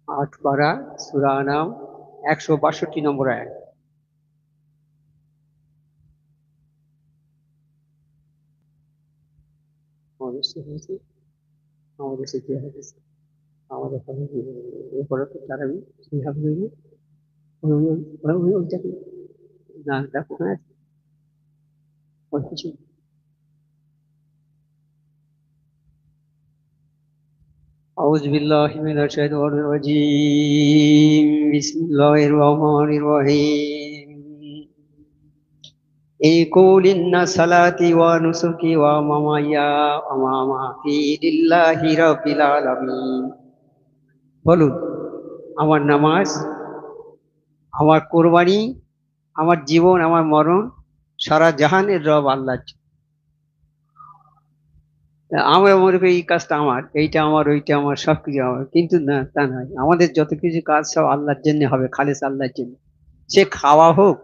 আট পারা সূরা নাম 162 নম্বর আয়াত। আমাদের শিখেছি, আমাদের শিখে হয়েছে, আমাদের হবে এরপরে তো তারাবি সেইভাবে হইবে। ওইটা কি? না দেখো, হ্যাঁ, ওই কিছু। أعوذ بالله من الشيطان الرجيم. بسم الله الرحمن الرحيم. قل إن صلاتي ونسكي ومحياي ومماتي لله رب العالمين. বলুন, আমার নামাজ, আমার কোরবানি, আমার জীবন, আমার মরণ সারা জাহানের রব আল্লাহ। আমরা মনে করি এই কাজটা আমার, এইটা আমার, ওইটা আমার, সবকিছু আমার, কিন্তু না, তা নয়। আমাদের যত কিছু কাজ সব আল্লাহর জন্য হবে, খালেস আল্লাহর জন্য। সে খাওয়া হোক,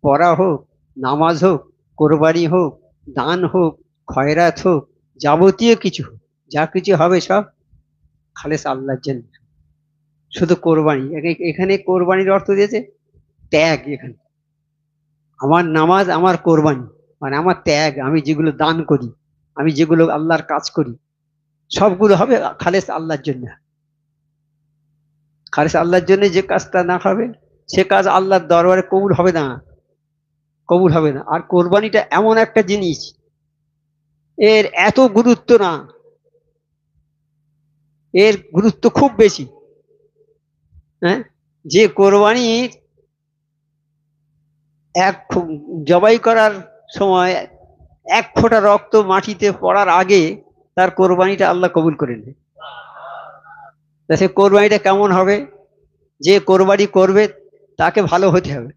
পড়া হোক, নামাজ হোক, কোরবানি হোক, দান হোক, খয়রাত হোক, যাবতীয় কিছু হোক, যা কিছু হবে সব খালেস আল্লাহর জন্য। শুধু কোরবানি, এখানে কোরবানির অর্থ দিয়েছে ত্যাগ। এখানে আমার নামাজ, আমার কোরবানি, মানে আমার ত্যাগ, আমি যেগুলো দান করি, আমি যেগুলো আল্লাহর কাজ করি, সবগুলো হবে খালেস আল্লাহর জন্য। খালেস আল্লাহর জন্য যে কাজটা না হবে, সে কাজ আল্লাহর দরবারে কবুল হবে না, কবুল হবে না। আর কোরবানিটা এমন একটা জিনিস, এর এত গুরুত্ব না, এর গুরুত্ব খুব বেশি। হ্যাঁ, যে কোরবানির এক জবাই করার সময় এক ফোঁটা রক্ত মাটিতে পড়ার আগে তার কোরবানিটা আল্লাহ কবুল করে নেয়। তা সে কোরবানিটা কেমন হবে? যে কোরবানি করবে তাকে ভালো হতে হবে,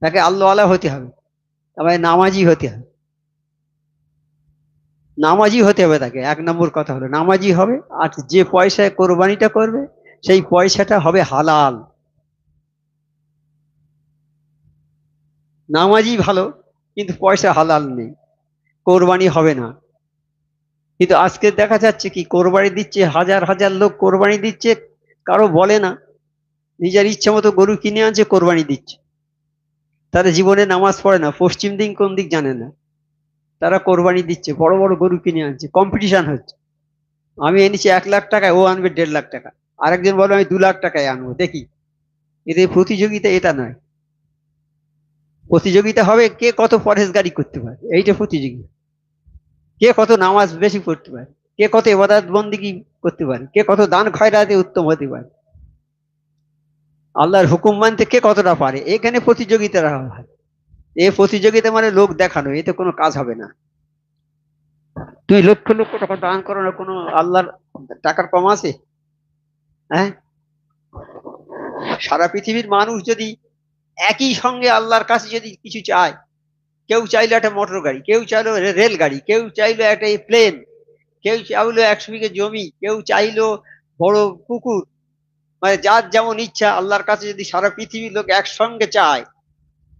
তাকে আল্লাহওয়ালা হতে হবে, তারপরে নামাজি হতে হবে। নামাজি হতে হবে, তাকে এক নম্বর কথা হলো নামাজি হবে। আর যে পয়সায় কোরবানিটা করবে সেই পয়সাটা হবে হালাল। নামাজি ভালো, কিন্তু পয়সা হালাল নেই, কোরবানি হবে না। কিন্তু আজকে দেখা যাচ্ছে কি, কোরবানি দিচ্ছে, হাজার হাজার লোক কোরবানি দিচ্ছে, কারো বলে না, নিজের ইচ্ছে মতো গরু কিনে আনছে, কোরবানি দিচ্ছে। তারা জীবনে নামাজ পড়ে না, পশ্চিম দিক কোন দিক জানে না, তারা কোরবানি দিচ্ছে, বড় বড় গরু কিনে আনছে, কম্পিটিশন হচ্ছে। আমি এনেছি 1 লাখ টাকায়, ও আনবে 1.5 লাখ টাকা, আরেকজন বলে আমি 2 লাখ টাকায় আনবো, দেখি। এদের প্রতিযোগিতা এটা নয়। প্রতিযোগিতা হবে কে কত পরহেজগারি করতে পারে, এইটা প্রতিযোগিতা। কে কত নামাজ বেশি পড়তে পারে, কে কত ইবাদত বন্দেগী করতে পারে, কে কত দান খয়রাতে উত্তম হতে পারে, আল্লাহর হুকুম মানতে কে কতটা পারে, এখানে প্রতিযোগিতা রাখা হয়। এই প্রতিযোগিতা মানে লোক দেখানো, এতে কোনো কাজ হবে না। তুমি লক্ষ লক্ষ টাকা দান করো না, কোনো আল্লাহর টাকার কম আছে? হ্যাঁ, সারা পৃথিবীর মানুষ যদি একই সঙ্গে আল্লাহর কাছে যদি কিছু চায়, কেউ চাইলো একটা মোটর গাড়ি, কেউ চাইলো রেল গাড়ি, কেউ চাইলো একটা প্লেন, কেউ চাইলো 100 বিঘে জমি, কেউ চাইলো বড় পুকুর, মানে যার যেমন ইচ্ছা, আল্লাহর কাছে যদি সারা পৃথিবীর লোক একসঙ্গে চায়,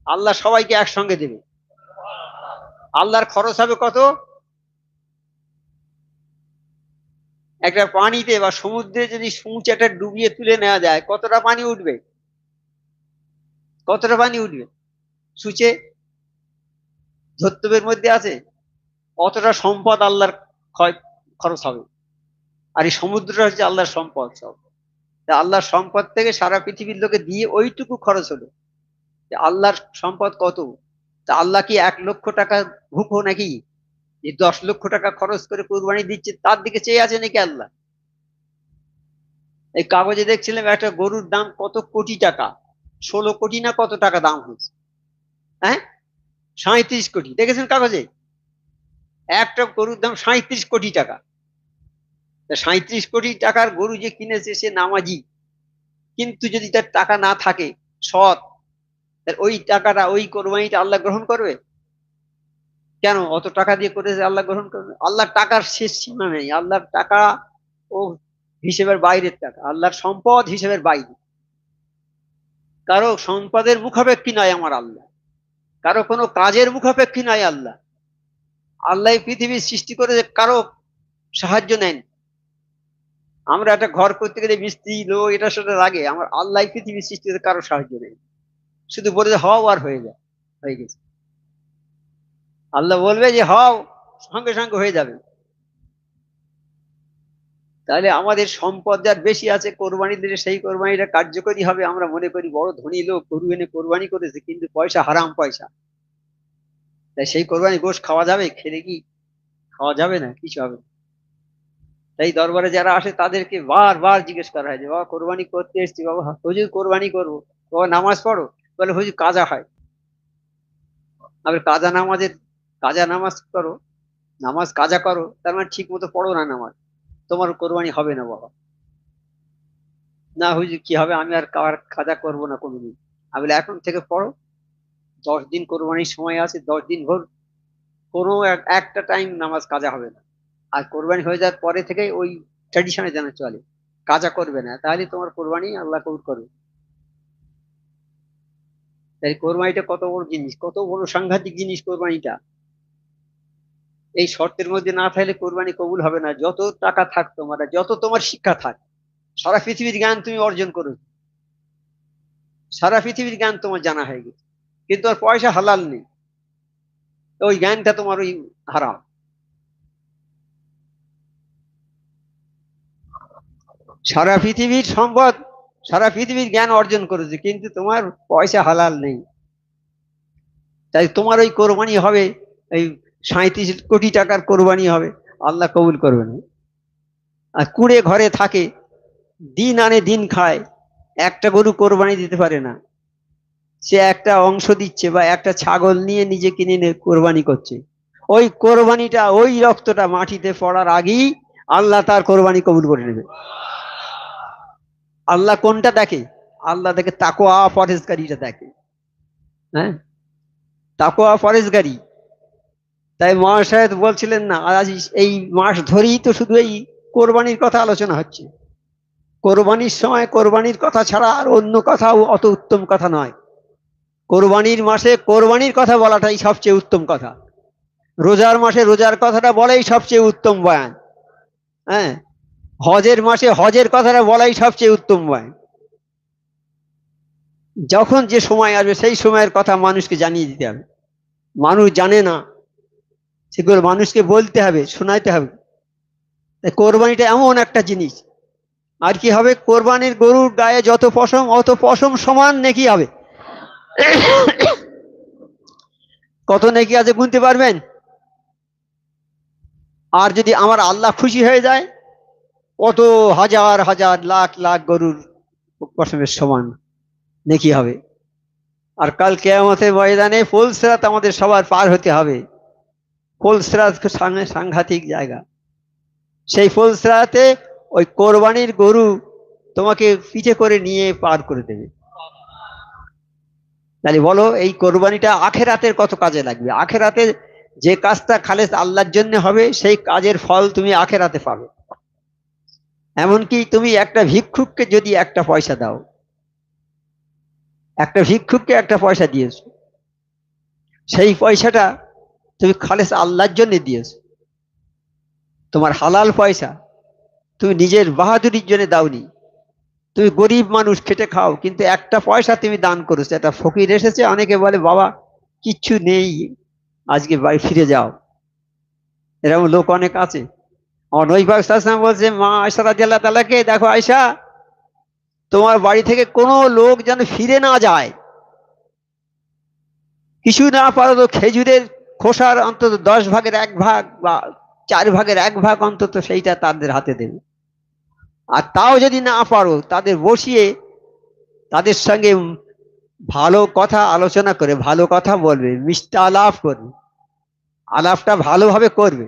আল্লাহ সবাইকে একসঙ্গে দেবে। আল্লাহর খরচ হবে কত? একটা পানিতে বা সমুদ্রে যদি সূঁচাটা ডুবিয়ে তুলে নেওয়া যায়, কতটা পানি উঠবে? কতটা পানি উঠবে? সূচে ধর্তব্যের মধ্যে আছে, অতটা সম্পদ আল্লাহর খরচ হবে। আর এই সমুদ্রটা হচ্ছে আল্লাহর সম্পদ সব। আল্লাহর সম্পদ থেকে সারা পৃথিবীর লোকে দিয়ে ওইটুকু খরচ হলো। আল্লাহর সম্পদ কত? তা আল্লাহ কি 1 লক্ষ টাকা ভুকো নাকি, যে 10 লক্ষ টাকা খরচ করে কুরবানি দিচ্ছে তার দিকে চেয়ে আছে নাকি আল্লাহ? এই কাগজে দেখছিলাম একটা গরুর দাম কত কোটি টাকা, 16 কোটি না কত টাকা দাম হচ্ছে। হ্যাঁ, 37 কোটি, দেখেছেন কাগজে? একটা গরুর দাম 37 কোটি টাকা। 37 কোটি টাকার গরু যে কিনেছে সে নামাজি, কিন্তু যদি তার টাকা না থাকে, সৎ, ওই টাকাটা, ওই কোরবানিটা আল্লাহ গ্রহণ করবে? কেন অত টাকা দিয়ে করেছে, আল্লাহ গ্রহণ করবে? আল্লাহর টাকার শেষ সীমা নেই। আল্লাহর টাকা ও হিসেবের বাইরের টাকা, আল্লাহর সম্পদ হিসেবের বাইরে। কারো সম্পদের মুখাপেক্ষী নয় আমার আল্লাহ, কারো কোনো কাজের মুখাপেক্ষী নয় আল্লাহ। আল্লাহ পৃথিবীর সৃষ্টি করে কারো সাহায্য নেন, আমরা একটা ঘর করতে গেলে মিস্ত্রি লোক এটা সেটা লাগে, আমার আল্লাহ পৃথিবীর সৃষ্টিতে কারো সাহায্য নেই, শুধু বলে যে হও আর হয়ে যায়, হয়ে গেছে। আল্লাহ বলবে যে হও, সঙ্গে সঙ্গে হয়ে যাবে। তাহলে আমাদের সম্পদ যার বেশি আছে, কোরবানি দিলে সেই কোরবানিটা কার্যকরী হবে। আমরা মনে করি বড় ধনী লোক গরু এনে কোরবানি করেছে, কিন্তু পয়সা হারাম পয়সা, তাই সেই কোরবানি গোশ খাওয়া যাবে? খেলে কি খাওয়া যাবে? না, কিছু হবে না। তাই দরবারে যারা আসে তাদেরকে বারবার জিজ্ঞেস করা হয় যে বাবা কোরবানি করতে এসছি, বাবা হুজুর কোরবানি করবো, বাবা নামাজ পড়ো, বলে হুজুর কাজা হয়। আবার কাজা নামাজ করো, নামাজ কাজা করো, তার মানে ঠিক মতো পড়ো না নামাজ, তোমার কোরবানি হবে না বাবা। না হুজুর কি হবে, আমি আর কাজা করবো না কোনোদিন। আমি বলে এখন থেকে পড়ো, 10 দিন কোরবানির সময় আছে, 10 দিন ভোর কোনো একটা টাইম নামাজ কাজা হবে না। আর কোরবানি হয়ে যাওয়ার পরে থেকে ওই ট্র্যাডিশনে যেন চলে, কাজা করবে না, তাহলে তোমার কোরবানি আল্লাহ কবুল করবে। তাই কোরবানিটা কত বড় জিনিস, কত বড় সাংঘাতিক জিনিস কোরবানিটা। এই শর্তের মধ্যে না থাকলে কোরবানি কবুল হবে না। যত টাকা থাক তোমার, যত তোমার শিক্ষা থাক, সারা পৃথিবীর জ্ঞান তুমি অর্জন করো, সারা পৃথিবীর জ্ঞান তোমার জানা হয়ে গেছে, কিন্তু আর পয়সা হালাল নেই, ওই জ্ঞানটা তোমার ওই হারাম। সারা পৃথিবীর সম্পদ, সারা পৃথিবীর জ্ঞান অর্জন করেছে, কিন্তু তোমার পয়সা হালাল নেই। তাই তোমার ওই কোরবানি হবে এই 37 কোটি টাকার কোরবানি হবে, আল্লাহ কবুল করবে না। আর কুড়ে ঘরে থাকে, দিন আনে দিন খায়, একটা গরু কোরবানি দিতে পারে না, সে একটা অংশ দিচ্ছে বা একটা ছাগল নিয়ে নিজে কিনে নিয়ে কোরবানি করছে। ওই কোরবানিটা, ওই রক্তটা মাটিতে পড়ার আগেই আল্লাহ তার কোরবানি কবুল করে নেবে। আল্লাহ কোনটা দেখে? আল্লাহ দেখে তাকওয়া পরহেজগারিটা দেখে। হ্যাঁ, তাকওয়া পরহেজগারি। তাই মহাশয় বলছিলেন না, আজ এই মাস ধরেই তো শুধু এই কোরবানির কথা আলোচনা হচ্ছে। কোরবানির সময় কোরবানির কথা ছাড়া আর অন্য কথাও অত উত্তম কথা নয়। কোরবানির মাসে কোরবানির কথা বলাটাই সবচেয়ে উত্তম কথা। রোজার মাসে রোজার কথাটা বলাই সবচেয়ে উত্তম বয়ান। হ্যাঁ, হজের মাসে হজের কথাটা বলাই সবচেয়ে উত্তম বয়ান। যখন যে সময় আসবে সেই সময়ের কথা মানুষকে জানিয়ে দিতে হবে। মানুষ জানে না, সেগুলো মানুষকে বলতে হবে, শোনাইতে হবে। তাই কোরবানিটা এমন একটা জিনিস। আর কি হবে? কোরবানির গরুর গায়ে যত পশম, অত পশম সমান নেকি হবে। কত নেকি আছে গুনতে পারবেন? আর যদি আমার আল্লাহ খুশি হয়ে যায়, কত হাজার হাজার লাখ লাখ গরুর পশমের সমান নেকি হবে। আর কাল কিয়ামতের ময়দানে ফুলসিরাত আমাদের সবার পার হতে হবে। ফুলসিরাত সাংঘাতিক জায়গা। সেই ফুলসিরাতে ওই কোরবানির গরু তোমাকে পিঠে করে নিয়ে পার করে দেবে। তাহলে বলো এই কোরবানিটা আখেরাতের কত কাজে লাগবে। আখেরাতে যে কাজটা খালেস আল্লাহর জন্য হবে, সেই কাজের ফল তুমি আখেরাতে পাবে। এমনকি তুমি একটা ভিক্ষুককে যদি একটা পয়সা দাও, একটা ভিক্ষুককে একটা পয়সা দিয়েছো, সেই পয়সাটা তুমি খালেস আল্লাহর জন্য দিয়েছো, তোমার হালাল পয়সা, তুমি নিজের বাহাদুরির জন্য দাওনি। তুমি গরিব মানুষ, খেটে খাও, কিন্তু একটা পয়সা তুমি দান করেছো। একটা ফকির এসেছে, অনেকে বলে বাবা কিচ্ছু নেই, আজকে বাড়ি ফিরে যাও, এরকম লোক অনেক আছে। আমার নবী পাক সাল্লাল্লাহু আলাইহি ওয়াসাল্লাম বলছে মা আয়েশা রাদিয়াল্লাহু তাআলাকে, দেখো আয়েশা, তোমার বাড়ি থেকে কোনো লোক যেন ফিরে না যায়, কিছু না পারো তো খেজুরের খোসার অন্তত 10 ভাগের 1 ভাগ বা 4 ভাগের 1 ভাগ অন্তত সেইটা তাদের হাতে দেবে। আর তাও যদি না পারো, তাদের বসিয়ে তাদের সঙ্গে ভালো কথা আলোচনা করে ভালো কথা বলবে, মিষ্টি আলাপ করবে, আলাপটা ভালোভাবে করবে।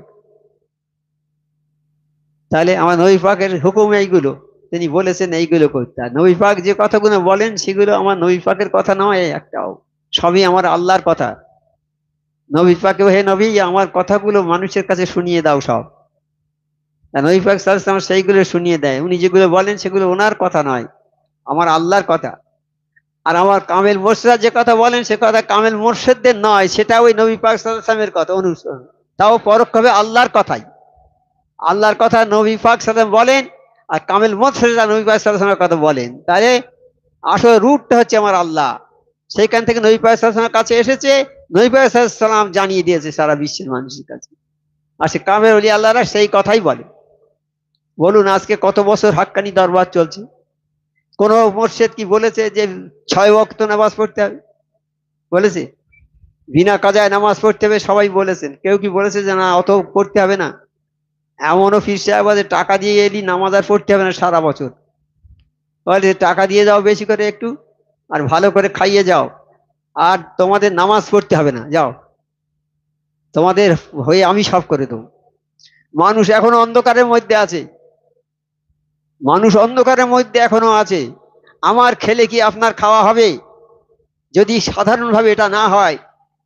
তাহলে আমার নবী পাকের হুকুম এইগুলো, তিনি বলেছেন এইগুলো করতে। আর নবী পাক যে কথাগুলো বলেন সেগুলো আমার নবী পাকের কথা নয় একটাও, সবই আমার আল্লাহর কথা। নবী পাকে, হে নবী আমার কথাগুলো মানুষের কাছে শুনিয়ে দাও সব। নবী পাক সাল্লাল্লাহু আলাইহি ওয়াসাল্লাম সেইগুলো শুনিয়ে দেয়। উনি যেগুলো বলেন সেগুলো ওনার কথা নয়, আমার আল্লাহর কথা। আর আমার কামেল মোর্শেদরা যে কথা বলেন সে কথা কামেল মোর্শেদদের নয়, সেটা ওই নবী পাক সাল্লাল্লাহু আলাইহি ওয়াসাল্লামের কথা অনুসরণ, তাও পরোক্ষভাবে আল্লাহর কথাই। আল্লাহর কথা নবী পাক সাল্লাল্লাহু আলাইহি ওয়াসাল্লাম বলেন, আর কামেল মোর্শেদরা নবী পাক সাল্লাল্লাহু আলাইহি ওয়াসাল্লামের কথা বলেন, তাহলে আসলে রুটটা হচ্ছে আমার আল্লাহ। সেইখান থেকে নবী পাক সাল্লাল্লাহু আলাইহি ওয়াসাল্লামের কাছে এসেছে, নবী পাক সাল্লাল্লাহু আলাইহি ওয়াসাল্লাম জানিয়ে দিয়েছে সারা বিশ্বের মানুষের কাছে। আর সে কামেল ওলি আল্লাহরা সেই কথাই বলে। বলুন আজকে কত বছর হাক্কানি দরবার চলছে, কোন মোর্শেদ কি বলেছে যে 6 ওয়াক্ত নামাজ পড়তে হবে? বলেছে? বিনা কাজায় নামাজ পড়তে হবে সবাই বলেছেন, কেউ কি বলেছে যে না অত পড়তে হবে না? এমনও পীর সাহেব আছে টাকা দিয়ে এলি নামাজ আর পড়তে হবে না সারা বছর, বলে টাকা দিয়ে যাও বেশি করে একটু, আর ভালো করে খাইয়ে যাও, আর তোমাদের নামাজ পড়তে হবে না, যাও তোমাদের হয়ে আমি সব করে দেবো। মানুষ এখনো অন্ধকারের মধ্যে আছে, মানুষ অন্ধকারের মধ্যে এখনো আছে। আমার খেলে কি আপনার খাওয়া হবে? যদি সাধারণভাবে এটা না হয়,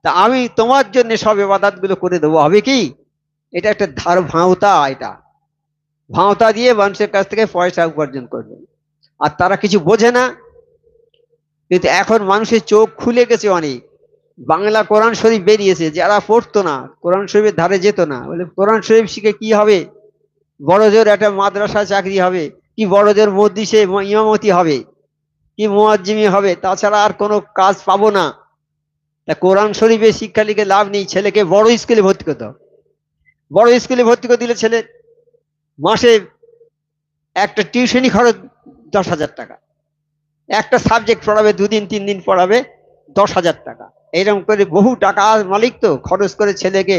তা আমি তোমার জন্য সব ইবাদত গুলো করে দেবো, হবে কি? এটা একটা ধার ভাঁওতা, এটা ভাঁওতা দিয়ে মানুষের কাছ থেকে পয়সা উপার্জন করবে, আর তারা কিছু বোঝে না। কিন্তু এখন মানুষের চোখ খুলে গেছে অনেক। বাংলা কোরআন শরীফ বেরিয়েছে, যারা পড়তো না, কোরআন শরীফের ধারে যেত না, বলে কোরআন শরীফ শিখে কি হবে? বড় জোর একটা মাদ্রাসা চাকরি হবে, কি বড় জোর মসজিদে ইমামতি হবে, কি মুয়াজ্জিমি হবে, তাছাড়া আর কোনো কাজ পাবো না। তা কোরআন শরীফে শিক্ষা লিখে লাভ নেই, ছেলেকে বড় স্কুলে ভর্তি করতে হবে। বড় স্কুলে ভর্তি করে দিলে ছেলে মাসে একটা টিউশনি খরচ 10,000 টাকা, একটা সাবজেক্ট পড়াবে 2 দিন 3 দিন পড়াবে 10,000 টাকা, এইরকম করে বহু টাকা মালিক তো খরচ করে ছেলেকে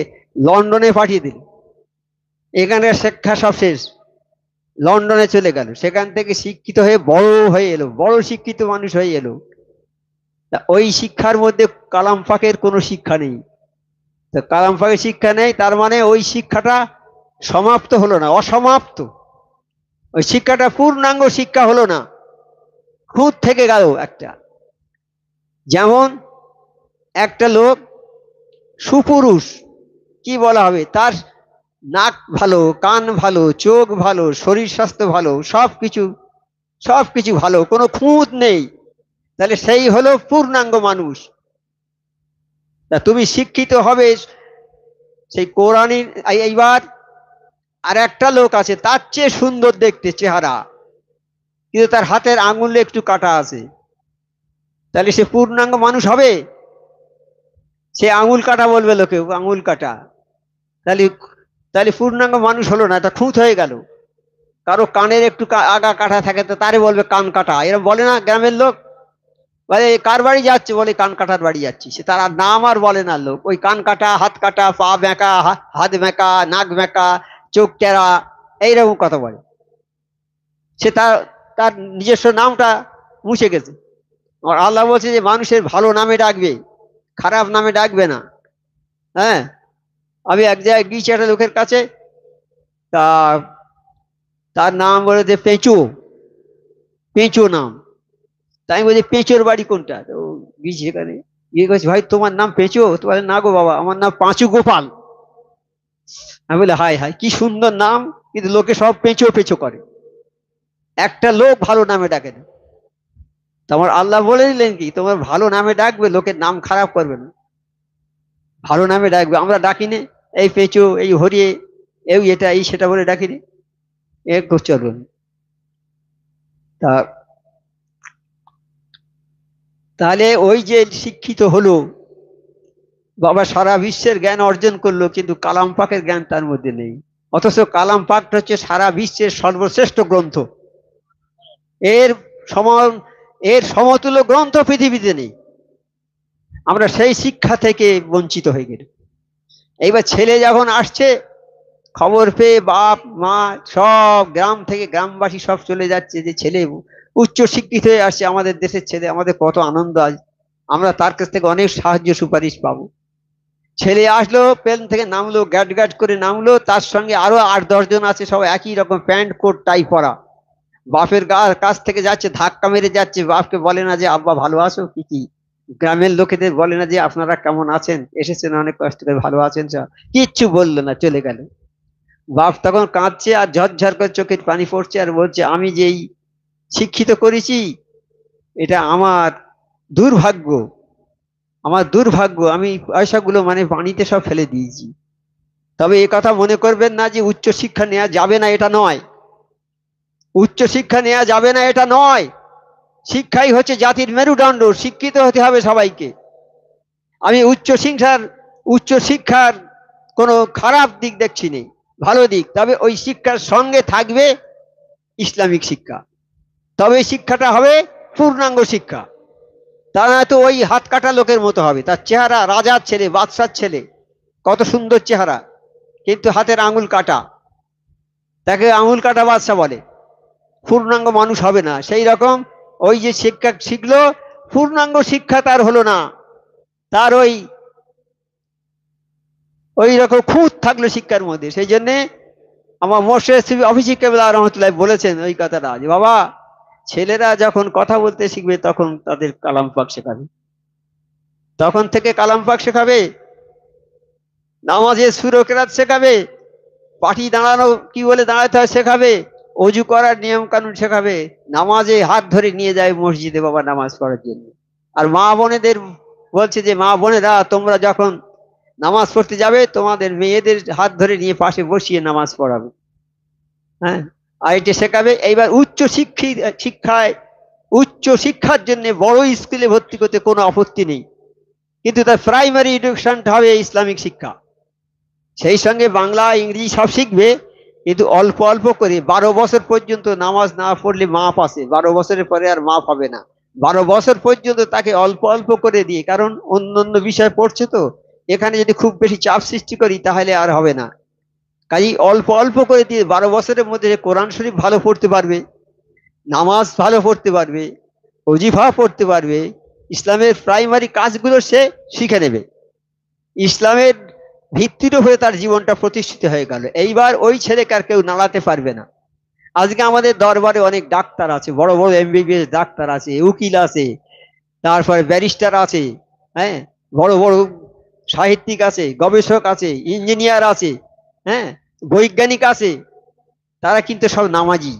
লন্ডনে পাঠিয়ে দিল। এখানে শিক্ষা সব শেষ, লন্ডনে চলে গেল, সেখান থেকে শিক্ষিত হয়ে বড় হয়ে এলো, বড় শিক্ষিত মানুষ হয়ে এলো। তা ওই শিক্ষার মধ্যে কালাম পাকের কোনো শিক্ষা নেই। তো কালাম পাকের শিক্ষা নেই, তার মানে ওই শিক্ষাটা সমাপ্ত হলো না, অসমাপ্ত। ওই শিক্ষাটা পূর্ণাঙ্গ শিক্ষা হলো না, খুঁত থেকে গেল একটা। যেমন একটা লোক সুপুরুষ, কি বলা হবে, তার নাক ভালো, কান ভালো, চোখ ভালো, শরীর স্বাস্থ্য ভালো, সবকিছু সবকিছু ভালো, কোনো খুঁত নেই, তাহলে সেই হলো পূর্ণাঙ্গ মানুষ। তা তুমি শিক্ষিত হবে সেই কোরআনের। এইবার আর একটা লোক আছে, তার চেয়ে সুন্দর দেখতে চেহারা, কিন্তু তার হাতের আঙুলে একটু কাটা আছে, তাহলে সে পূর্ণাঙ্গ মানুষ হবে? সে আঙুল কাটা বলবে লোকে, আঙুল কাটা, তাহলে তাহলে পূর্ণাঙ্গ মানুষ হলো না, এটা খুঁত হয়ে গেল। কারো কানের একটু আগা কাটা থাকে তো তারে বলবে কান কাটা, এরকম বলে না গ্রামের লোক? বলে কার বাড়ি যাচ্ছে, বলে কান কাটার বাড়ি যাচ্ছি, সে তার নাম আর বলে না লোক, ওই কান কাটা, হাত কাটা, পা বেঁকা, হাত বেঁকা, নাক বেঁকা, চোখ টেরা, এইরকম কথা বলে। সে তার তার নিজস্ব নামটা মুছে গেছে। আর আল্লাহ বলছে যে মানুষের ভালো নামে ডাকবে, খারাপ নামে ডাকবে না। হ্যাঁ, আমি এক জায়গায় গিয়েছি একটা লোকের কাছে, তা তার নাম বলে যে পেঁচু, পেঁচু নাম। তাই আমি বলছি পেঁচোর বাড়ি কোনটা? তো গিয়েছি সেখানে, গিয়ে বলছি ভাই তোমার নাম পেঁচো? তো বলে না গো বাবা, আমার নাম পাঁচু গোপাল। আমি বলি হাই হাই কি সুন্দর নাম, কিন্তু লোকে সব পেঁচো পেঁচো করে, একটা লোক ভালো নামে ডাকে না। তোমার আল্লাহ বলে দিলেন কি, তোমার ভালো নামে ডাকবে, লোকের নাম খারাপ করবে না, ভালো নামে ডাকবে। আমরা ডাকিনি এই পেঁচো, এই হরিয়ে, এই এটা এই সেটা বলে ডাকিনি, এ চলবে না। তা তাহলে ওই যে শিক্ষিত হলো, বাবা সারা বিশ্বের জ্ঞান অর্জন করলো, কিন্তু কালাম পাকের জ্ঞান তার মধ্যে নেই। অথচ কালাম পাকটা হচ্ছে সারা বিশ্বের সর্বশ্রেষ্ঠ গ্রন্থ, এর সমান, এর সমতুল্য গ্রন্থ পৃথিবীতে নেই। আমরা সেই শিক্ষা থেকে বঞ্চিত হয়ে গেল। এইবার ছেলে যখন আসছে, খবর পেয়ে বাপ মা সব গ্রাম থেকে, গ্রামবাসী সব চলে যাচ্ছে যে ছেলে উচ্চ শিক্ষিত হয়ে আসছে, আমাদের দেশের ছেলে, আমাদের কত আনন্দ আজ, আমরা তার কাছ থেকে অনেক সাহায্য সুপারিশ পাবো। ছেলে আসলো, প্লেন থেকে নামলো, গ্যাট গ্যাট করে নামলো, তার সঙ্গে আরো 8-10 জন আছে, সব একই রকম প্যান্ট কোট টাই পরা। বাপের কাছ থেকে যাচ্ছে, ধাক্কা মেরে যাচ্ছে, বাপকে বলে না যে আব্বা ভালো আছো কি, কি গ্রামের লোকেদের বলে না যে আপনারা কেমন আছেন, এসেছেন অনেক কষ্ট করে, ভালো আছেন সব, কিচ্ছু বললো না, চলে গেল। বাপ তখন কাঁদছে আর ঝরঝর করে চোখের পানি পড়ছে, আর বলছে আমি যেই শিক্ষিত করেছি, এটা আমার দুর্ভাগ্য, আমার দুর্ভাগ্য, আমি পয়সাগুলো মানে পানিতে সব ফেলে দিয়েছি। তবে এ কথা মনে করবেন না যে উচ্চ শিক্ষা নেওয়া যাবে না, এটা নয়। উচ্চ শিক্ষা নেওয়া যাবে না এটা নয়, শিক্ষাই হচ্ছে জাতির মেরুদণ্ড, শিক্ষিত হতে হবে সবাইকে। আমি উচ্চ শিক্ষার কোনো খারাপ দিক দেখছি নেই, ভালো দিক, তবে ওই শিক্ষার সঙ্গে থাকবে ইসলামিক শিক্ষা, তবে শিক্ষাটা হবে পূর্ণাঙ্গ শিক্ষা। তা না তো ওই হাত কাটা লোকের মতো হবে, তার চেহারা রাজার ছেলে, বাদশার ছেলে, কত সুন্দর চেহারা, কিন্তু হাতের আঙুল কাটা, তাকে আঙুল কাটা বাদশা বলে, পূর্ণাঙ্গ মানুষ হবে না। সেই রকম ওই যে শিক্ষা শিখলো, পূর্ণাঙ্গ শিক্ষা তার হলো না, তার ওই ওই রকম খুঁত থাকলো শিক্ষার মধ্যে। সেই জন্যে আমার মোর্শেদ সুফি অভিজিৎ কেবলা রহমতুল্লাহ বলেছেন ওই কথাটা, যে বাবা, ছেলেরা যখন কথা বলতে শিখবে তখন তাদের কালাম পাক শেখাবে, তখন থেকে কালাম পাক শেখাবে, নামাজে সূরা কেরাত শেখাবে, পাটি দাঁড়ানো কি বলে দাঁড়াতে হয় শেখাবে, অজু করার নিয়ম কানুন শেখাবে, নামাজে হাত ধরে নিয়ে যায় মসজিদে বাবা নামাজ পড়ার জন্য। আর মা বোনেদের বলছে যে মা বোনেরা তোমরা যখন নামাজ পড়তে যাবে তোমাদের মেয়েদের হাত ধরে নিয়ে পাশে বসিয়ে নামাজ পড়াবে, হ্যাঁ, আর এটা শেখাবে। এইবার উচ্চ শিক্ষার জন্য বড় স্কুলে ভর্তি করতে কোনো আপত্তি নেই, কিন্তু তার প্রাইমারি এডুকেশনটা হবে ইসলামিক শিক্ষা। সেই সঙ্গে বাংলা ইংরেজি সব শিখবে, কিন্তু অল্প অল্প করে। 12 বছর পর্যন্ত নামাজ না পড়লে মাপ আছে, 12 বছরের পরে আর মাপ হবে না। 12 বছর পর্যন্ত তাকে অল্প অল্প করে দিয়ে, কারণ অন্য অন্য বিষয় পড়ছে তো, এখানে যদি খুব বেশি চাপ সৃষ্টি করি তাহলে আর হবে না। কাজেই অল্প অল্প করে দিয়ে 12 বছরের মধ্যে কোরআন শরীফ ভালো পড়তে পারবে, নামাজ ভালো পড়তে পারবে, ওজিফা পড়তে পারবে, ইসলামের প্রাইমারি কাজগুলো সে শিখে নেবে, ইসলামের ভিত্তির উপরে তার জীবনটা প্রতিষ্ঠিত হয়ে গেল। এইবার ওই ছেলেকে আর কেউ নাড়াতে পারবে না। আজকে আমাদের দরবারে অনেক ডাক্তার আছে, বড় বড় এমবিবিএস ডাক্তার আছে, উকিল আছে, তারপরে ব্যারিস্টার আছে, হ্যাঁ, বড় বড় সাহিত্যিক আছে, গবেষক আছে, ইঞ্জিনিয়ার আছে, হ্যাঁ, বৈজ্ঞানিক আছে, তারা কিন্তু সব নামাজি।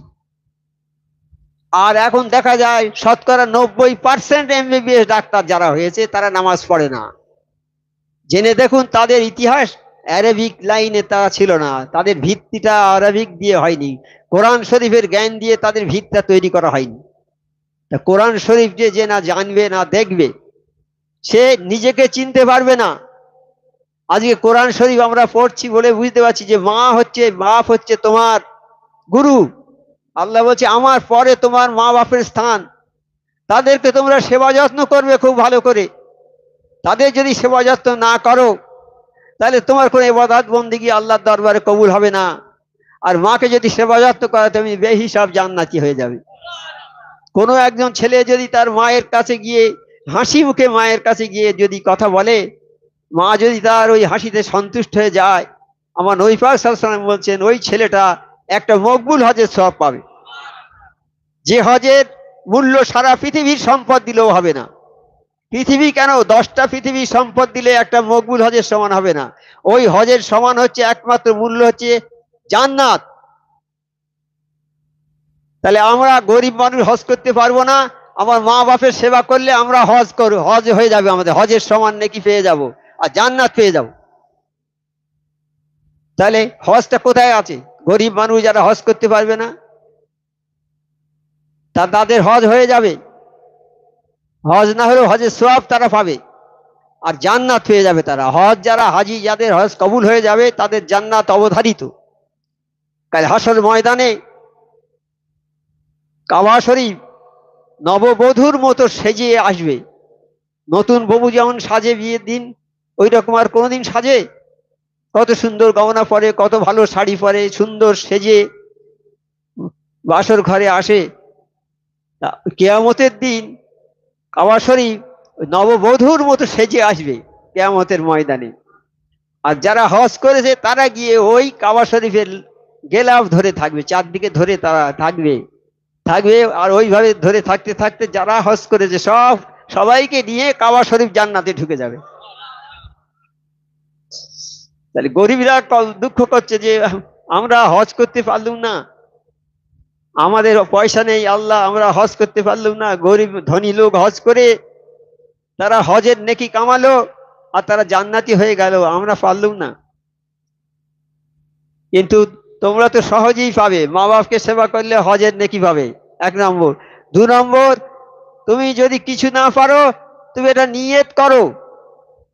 আর এখন দেখা যায় 90% এমবিবিএস ডাক্তার যারা হয়েছে তারা নামাজ পড়ে না। জেনে দেখুন তাদের ইতিহাস, অ্যারাবিক লাইনে তারা ছিল না, তাদের ভিত্তিটা আরবিক দিয়ে হয়নি, কোরআন শরীফের জ্ঞান দিয়ে তাদের ভিত্তিটা তৈরি করা হয়নি। তা কোরআন শরীফ যে না জানবে না দেখবে, সে নিজেকে চিনতে পারবে না। আজকে কোরআন শরীফ আমরা পড়ছি বলে বুঝতে পারছি যে বাপ হচ্ছে তোমার গুরু। আল্লাহ বলছে আমার পরে তোমার মা বাপের স্থান, তাদেরকে তোমরা সেবা যত্ন করবে খুব ভালো করে। তাদের যদি সেবা যত্ন না করো তাহলে তোমার কোনো ইবাদত বন্দেগী আল্লাহর দরবারে কবুল হবে না। আর মাকে যদি সেবা যত্ন করো তুমি বেহিসাব জান্নাতি হয়ে যাবে। কোনো একজন ছেলে যদি তার মায়ের কাছে গিয়ে হাসি মুখে মায়ের কাছে গিয়ে যদি কথা বলে, মা যদি তার ওই হাসিতে সন্তুষ্ট হয়ে যায়, আমার নবী পাক সাল্লাল্লাহু আলাইহি ওয়াসাল্লাম বলছেন ওই ছেলেটা একটা মকবুল হজের সওয়াব পাবে, যে হজের মূল্য সারা পৃথিবীর সম্পদ দিলেও হবে না। পৃথিবী কেন, 10টা পৃথিবীর সম্পদ দিলে একটা মকবুল হজের সমান হবে না। ওই হজের সমান হচ্ছে একমাত্র মূল্য হচ্ছে জান্নাত। তাহলে আমরা গরিব মানুষ হজ করতে পারবো না, আমার মা বাপের সেবা করলে আমরা হজ হয়ে যাবে, আমাদের হজের সমান নেকি পেয়ে যাব আর জান্নাত পেয়ে যাব। তাহলে হজটা কোথায় আছে? গরিব মানুষ যারা হজ করতে পারবে না তাদের হজ হয়ে যাবে, হজ না হলেও হজের সওয়াব তারা পাবে আর জান্নাত পেয়ে যাবে তারা। হাজি যাদের হজ কবুল হয়ে যাবে তাদের জান্নাত অবধারিত। কাল হাসর ময়দানে কাবা শরীফ নববধূর মতো সেজে আসবে। নতুন বধূ যেমন সাজে বিয়ের দিন, ওই রকম আর কোনোদিন সাজে? কত সুন্দর গহনা পরে, কত ভালো শাড়ি পরে, সুন্দর সেজে বাসর ঘরে আসে। কিয়ামতের দিন কাবা শরীফ নববধূর মতো সেজে আসবে কিয়ামতের ময়দানে। আর যারা হজ করেছে তারা গিয়ে ওই কাবা শরীফের গেলাফ ধরে থাকবে, চারদিকে ধরে তারা থাকবে। আর ওইভাবে ধরে থাকতে থাকতে যারা হজ করেছে সবাইকে নিয়ে কাবা শরীফ জান্নাতে ঢুকে যাবে। তাহলে গরিবরা দুঃখ করছে যে আমরা হজ করতে পারলুম না, আমাদের পয়সা নেই আল্লাহ, আমরা হজ করতে পারলুম না। গরিব ধনী লোক হজ করে তারা হজের নেকি কামালো আর তারা জান্নাতি হয়ে গেল, আমরা পারলুম না। কিন্তু তোমরা তো সহজেই পাবে, মা বাপকে সেবা করলে হজের নেকি পাবে, 1 নম্বর। 2 নম্বর, তুমি যদি কিছু না পারো তুমি এটা নিয়ত করো।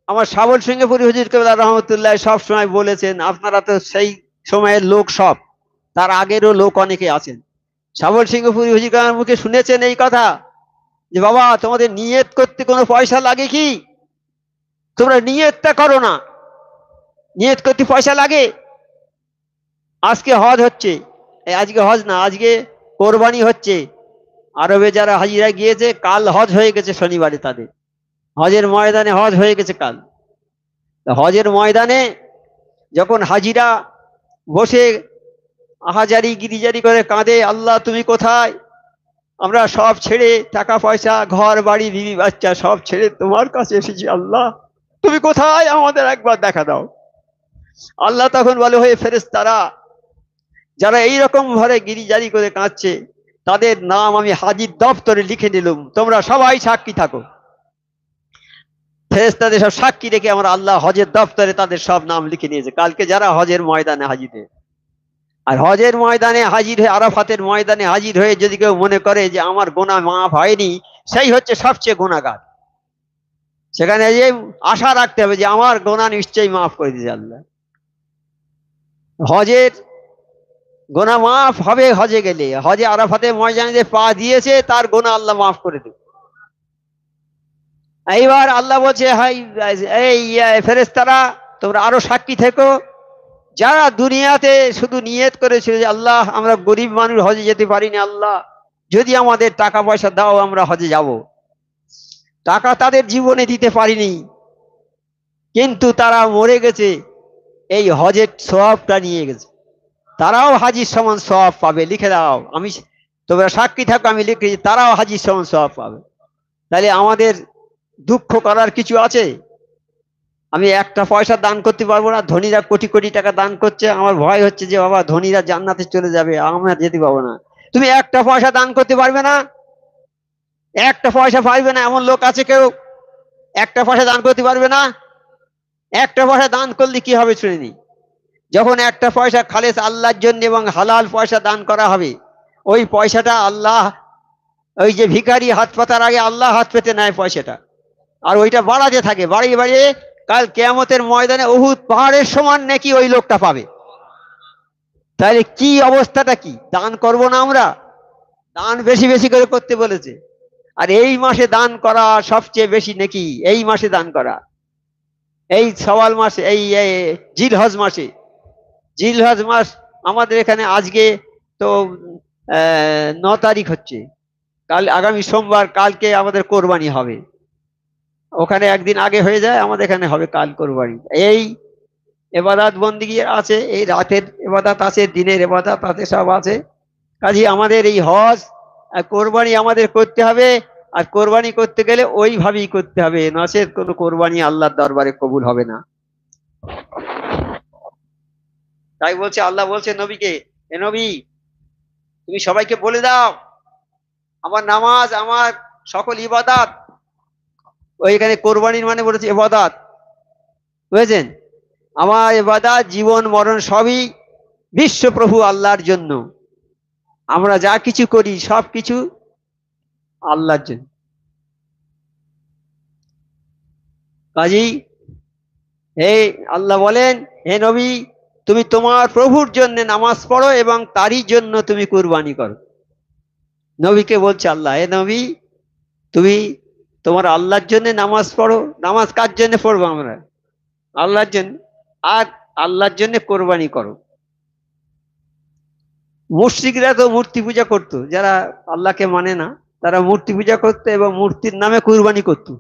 আমার শাবল সিংহপুরী হুজুর কেবলা রহমতুল্লাহ সব সময় বলেছেন, আপনারা তো সেই সময়ের লোক, সব তার আগেরও লোক অনেকে আছেন, শাবল সিংহপুরী হুজুর কেবলার মুখে শুনেছেন এই কথা, যে বাবা তোমাদের নিয়ত করতে কোনো পয়সা লাগে কি? তোমরা নিয়তটা করো না, নিয়ত করতে পয়সা লাগে? আজকে হজ হচ্ছে, আজকে হজ না, আজকে কোরবানি হচ্ছে। আরবে যারা হাজিরা গিয়েছে, কাল হজ হয়ে গেছে, শনিবারে তাদের হজের ময়দানে হজ হয়ে গেছে কাল। হজের ময়দানে যখন হাজিরা বসে আহাজারি গিরিজারি করে কাঁদে, আল্লাহ তুমি কোথায়? আমরা সব ছেড়ে, টাকা পয়সা, ঘর বাড়ি, বিবি বাচ্চা সব ছেড়ে তোমার কাছে এসেছি, আল্লাহ তুমি কোথায়? আমাদের একবার দেখা দাও। আল্লাহ তখন বলে, হয়ে ফেরেশতারা যারা এইরকম ঘরে গিরিজারি করে কাঁদছে, তাদের নাম আমি হাজির দপ্তরে লিখে নিলাম, তোমরা সবাই সাক্ষী থাকো। ফেরেশতাদের সব সাক্ষী রেখে আমরা আল্লাহ হজের দপ্তরে তাদের সব নাম লিখে নিয়েছে, কালকে যারা হজের ময়দানে হাজির হয়ে। আর হজের ময়দানে হাজির হয়ে, আরাফাতের ময়দানে হাজির হয়ে যদি কেউ মনে করে যে আমার গোনা মাফ হয়নি, সেই হচ্ছে সবচেয়ে গুনাহগার। সেখানে যে আশা রাখতে হবে যে আমার গোনা নিশ্চয়ই মাফ করে দিয়েছে আল্লাহ। হজের গোনা মাফ হবে হজে গেলে, হজে আরাফাতের ময়দানে যে পা দিয়েছে তার গোনা আল্লাহ মাফ করে দেবে। এইবার আল্লাহ বলছে, হাই এই ফেরেশতারা তোমরা আরো সাক্ষী থেকো, যারা দুনিয়াতে শুধু নিয়ত করেছিল যে আল্লাহ আমরা গরিব মানুষ হজে যেতে পারিনি, আল্লাহ যদি আমাদের টাকা পয়সা দাও আমরা হজে যাব। টাকা তাদের জীবনে দিতে পারিনি, কিন্তু তারা মরে গেছে এই হজের সওয়াবটা নিয়ে গেছে, তারাও হাজির সমান সওয়াব পাবে, লিখে দাও, আমি তোমরা সাক্ষী থাকো, আমি লিখেছি তারাও হাজির সমান সওয়াব পাবে। তাহলে আমাদের দুঃখ করার কিছু আছে? আমি একটা পয়সা দান করতে পারবো না, ধনীরা কোটি কোটি টাকা দান করছে, আমার ভয় হচ্ছে যে বাবা ধনীরা জান্নাতে চলে যাবে, আমরা যেতে পারবো না। তুমি একটা পয়সা দান করতে পারবে না? একটা পয়সা পারবে না এমন লোক আছে কেউ? একটা পয়সা দান করতে পারবে না? একটা পয়সা দান করলে কি হবে শুনে নি। যখন একটা পয়সা খালেস আল্লাহর জন্য এবং হালাল পয়সা দান করা হবে, ওই পয়সাটা আল্লাহ, ওই যে ভিখারি হাত পাতার আগে আল্লাহ হাত পেতে নেয় পয়সাটা, আর ওইটা বাড়াতে থাকে, বাড়িয়ে বাড়িয়ে কাল কিয়ামতের ময়দানে উহুদ পাহাড়ের সমান নাকি ওই লোকটা পাবে। তাহলে কি অবস্থাটা কি? দান করব না আমরা? দান বেশি বেশি করে করতে বলেছে। আর এই মাসে দান করা সবচেয়ে বেশি নাকি, এই মাসে দান করা, এই সওয়াল মাসে, এই জিলহজ মাসে। জিলহজ মাস আমাদের এখানে আজকে তো 9 তারিখ হচ্ছে, কাল আগামী সোমবার, কালকে আমাদের কোরবানি হবে। ওখানে একদিন আগে হয়ে যায়, আমাদের এখানে হবে কাল কোরবানি। এই এবাদাত বন্দিগি আছে, এই রাতের এবাদাত আছে, দিনের এবাদাত আছে, সব আছে। কাজে আমাদের এই হজ আর কোরবানি আমাদের করতে হবে, আর কোরবানি করতে গেলে ওইভাবেই করতে হবে, নচেৎ কোনো কোরবানি আল্লাহর দরবারে কবুল হবে না। তাই বলছে, আল্লাহ বলছে নবীকে, এ নবী তুমি সবাইকে বলে দাও আমার নামাজ, আমার সকল ইবাদত, ওইখানে কোরবানির মানে বলেছে ইবাদত, বুঝেছেন? আমার ইবাদত, জীবন মরণ সবই বিশ্বপ্রভু আল্লাহর জন্য। আমরা যা কিছু করি সব কিছু আল্লাহর জন্য। কাজেই এই আল্লাহ বলেন, হে নবী তুমি তোমার প্রভুর জন্য নামাজ পড়ো এবং তারই জন্য তুমি কুরবানি করো। নবীকে বলছে আল্লাহ, হে নবী তুমি তোমার আল্লাহর জন্য নামাজ পড়ো। নামাজ কার জন্য পড়বো আমরা? আল্লাহর জন্য। আর আল্লাহর জন্য কোরবানি করো। মুশরিকরা তো মূর্তি পূজা করতো, যারা আল্লাহকে মানে না তারা মূর্তি পূজা করতো এবং মূর্তির নামে কুরবানি করতো।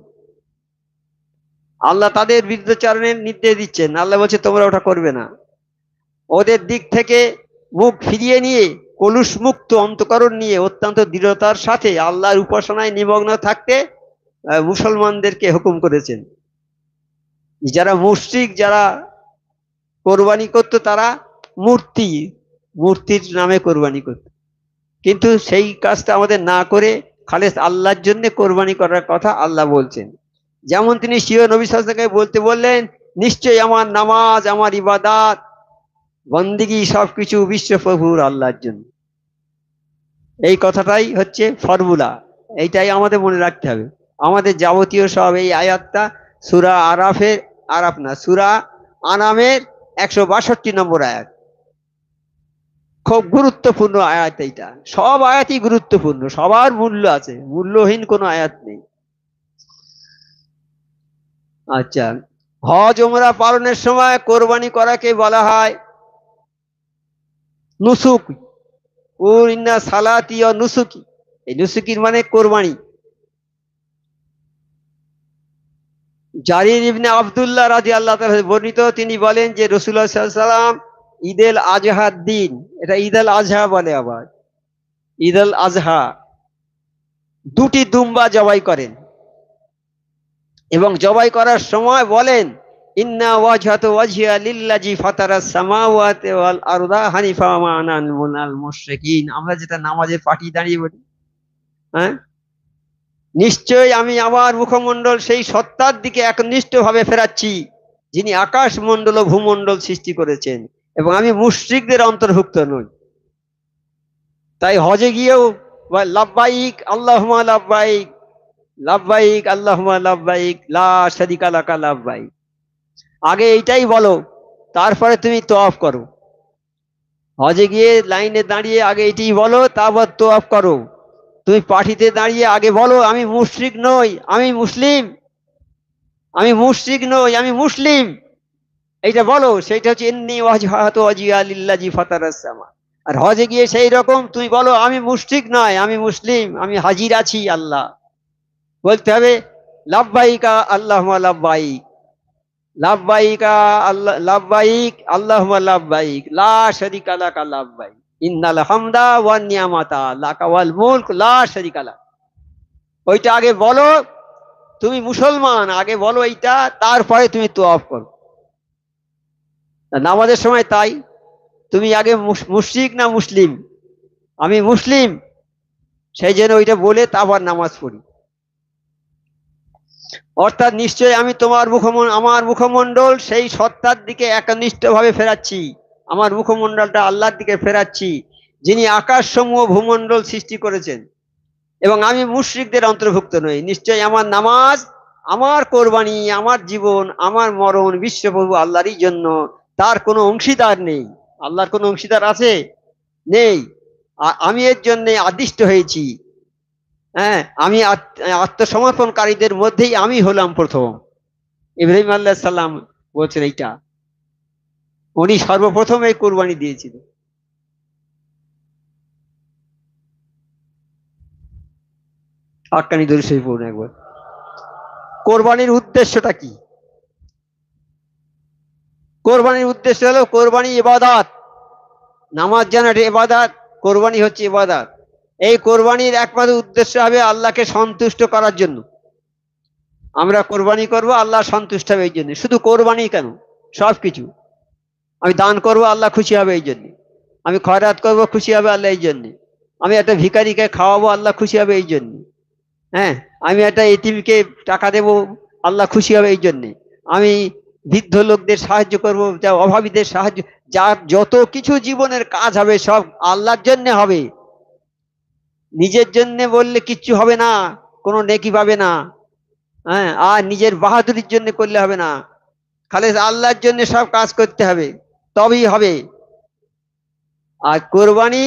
আল্লাহ তাদের বিরুদ্ধাচরণের নির্দেশ দিচ্ছেন, আল্লাহ বলছে তোমরা ওটা করবে না। ওদের দিক থেকে মুখ ফিরিয়ে নিয়ে, কলুষ মুক্ত অন্তঃকরণ নিয়ে অত্যন্ত দৃঢ়তার সাথে আল্লাহর উপাসনায় নিমগ্ন থাকতে মুসলমানদেরকে হুকুম করেছেন। যারা মুশরিক, যারা কোরবানি করত, তারা মূর্তির নামে কোরবানি করত। কিন্তু সেই কাজটা আমাদের না করে খালেস আল্লাহর জন্য কোরবানি করার কথা আল্লাহ বলছেন। যেমন তিনি সিও নবী সাল্লাল্লাহু আলাইহি ওয়াসাল্লামকে বলতে বললেন, নিশ্চয়ই আমার নামাজ, আমার ইবাদত, বন্দিগি সবকিছু বিশ্বপ্রভুর আল্লাহর জন্য। এই কথাটাই হচ্ছে ফর্মুলা, এইটাই আমাদের মনে রাখতে হবে। আমাদের যাবতীয় সব এই আয়াতটা সূরা আরাফের, আরাফ না, সূরা আনামের 162 নম্বর আয়াত, খুব গুরুত্বপূর্ণ আয়াত। এইটা সব আয়াতই গুরুত্বপূর্ণ, সবার মূল্য আছে, মূল্যহীন কোনো আয়াত নেই। আচ্ছা, হজ ওমরা পালনের সময় কোরবানি করাকে বলা হয় নুসুক। ইন্না সালাতি ওয়া নুসুকি, এই নুসুকির মানে কোরবানি। জারির ইবনে আব্দুল্লাহ রাদিয়াল্লাহু তাআলা বর্ণিত, তিনি বলেন যে রাসূলুল্লাহ সাল্লাল্লাহু আলাইহি ওয়াসাল্লাম ঈদুল আজহার দিন, এটা ঈদুল আজহা বলে, আবার ঈদুল আজহা, দুটি দুম্বা জবাই করেন এবং জবাই করার সময় বলেন ইন্না ওয়াজহাতু ওয়াজহিয়া লিল্লাযী ফাতারাস সামাওয়াতি ওয়াল আরদা হানিফা ওয়া মা আনা মিনাল মুশরিকিন। আমরা যেটা নামাজের পাটি দাঁড়িয়ে বলি, হ্যাঁ, নিশ্চয় আমি আমার মুখমণ্ডল সেই সত্তার দিকে একনিষ্ঠভাবে ফেরাচ্ছি যিনি আকাশ মণ্ডল ও ভূমণ্ডল সৃষ্টি করেছেন, এবং আমি মুশরিকদের অন্তর্ভুক্ত নই। তাই হজে গিয়েও লাব্বাইক আল্লাহুম্মা লাব্বাইক, লাব্বাইক আল্লাহুম্মা লাব্বাইক লা শারীকা লাকা লাব্বাইক, আগে এইটাই বলো, তারপরে তুমি তওয়াফ করো। হজে গিয়ে লাইনে দাঁড়িয়ে আগে এটাই বলো, তারপর তওয়াফ করো। তুমি পাঠিতে দাঁড়িয়ে আগে বলো আমি মুশরিক নই, আমি মুসলিম, আমি মুশরিক নই, আমি মুসলিম, এইটা বলো। সেইটা হচ্ছে ইন্নী ওয়াজহাতু ওয়াজহিয়া লিল্লাযী ফাতারাস সামা। আর হজে গিয়ে সেই রকম তুমি বলো আমি মুশরিক নয়, আমি মুসলিম, আমি হাজির আছি। আল্লাহ বলতে হবে লাব্বাইকা আল্লাহুম্মা লাব্বাইক, লাব্বাইকা আল্লাহ, লাব্বাইক আল্লাহুম্মা লাব্বাইক লা শারীকা লাকা লাব্বাইক ইন্নাল হামদা ওয়ান নিয়ামাতা লাকা ওয়াল মুলক লা শারীকা লাক। ওইটা আগে বলো, তুমি মুসলমান, আগে বলো এইটা, তারপরে তুমি তওয়াফ করো। নামাজের সময় তাই, তুমি আগে মুশরিক না মুসলিম, আমি মুসলিম, সেই জন্য ওইটা বলে তারপর নামাজ পড়ি। অর্থাৎ নিশ্চয় আমি তোমার আমার মুখমণ্ডল সেই সত্তার দিকে একনিষ্ঠভাবে ফেরাচ্ছি, আমার মুখমণ্ডলটা আল্লাহর দিকে ফেরাচ্ছি যিনি আকাশ সমূহ ভূমণ্ডল সৃষ্টি করেছেন, এবং আমি মুশরিকদের অন্তর্ভুক্ত নই। নিশ্চয় আমার নামাজ, আমার কোরবানি, আমার জীবন, আমার মরণ বিশ্বপ্রভু আল্লাহরই জন্য, তার কোনো অংশীদার নেই। আল্লাহর কোনো অংশীদার আছে? নেই। আমি এর জন্য আদিষ্ট হয়েছি। হ্যাঁ, আমি আত্মসমর্পণকারীদের মধ্যেই আমি হলাম প্রথম। ইব্রাহিম আলাইহিস সালাম বলছেন এইটা, উনি সর্বপ্রথম এই কোরবানি দিয়েছিলেন। আক্কানি দরুদ শরীফ পড়ুন একবার। কোরবানির উদ্দেশ্যটা কি? কোরবানির উদ্দেশ্য হলো কোরবানি ইবাদত। নামাজ যেন ইবাদত, কোরবানি হচ্ছে ইবাদত। এই কোরবানির একমাত্র উদ্দেশ্য হবে আল্লাহকে সন্তুষ্ট করার জন্য। আমরা কোরবানি করব আল্লাহ সন্তুষ্ট হবে এই জন্য। শুধু কোরবানি কেন, সবকিছু। আমি দান করব আল্লাহ খুশি হবে এই জন্য, আমি খয়রাত করব খুশি হবে আল্লাহ এই জন্য, আমি একটা ভিখারিকে খাওয়াবো আল্লাহ খুশি হবে এই জন্য, হ্যাঁ, আমি একটা এতিমকে টাকা দেব আল্লাহ খুশি হবে এই জন্যে, আমি বৃদ্ধ লোকদের সাহায্য করব, যা অভাবীদের সাহায্য, যার যত কিছু জীবনের কাজ হবে সব আল্লাহর জন্য হবে। নিজের জন্য বললে কিচ্ছু হবে না, কোনো নেকি পাবে না। হ্যাঁ, আর নিজের বাহাদুরির জন্য করলে হবে না, খালি আল্লাহর জন্য সব কাজ করতে হবে, তবেই হবে। আর কোরবানি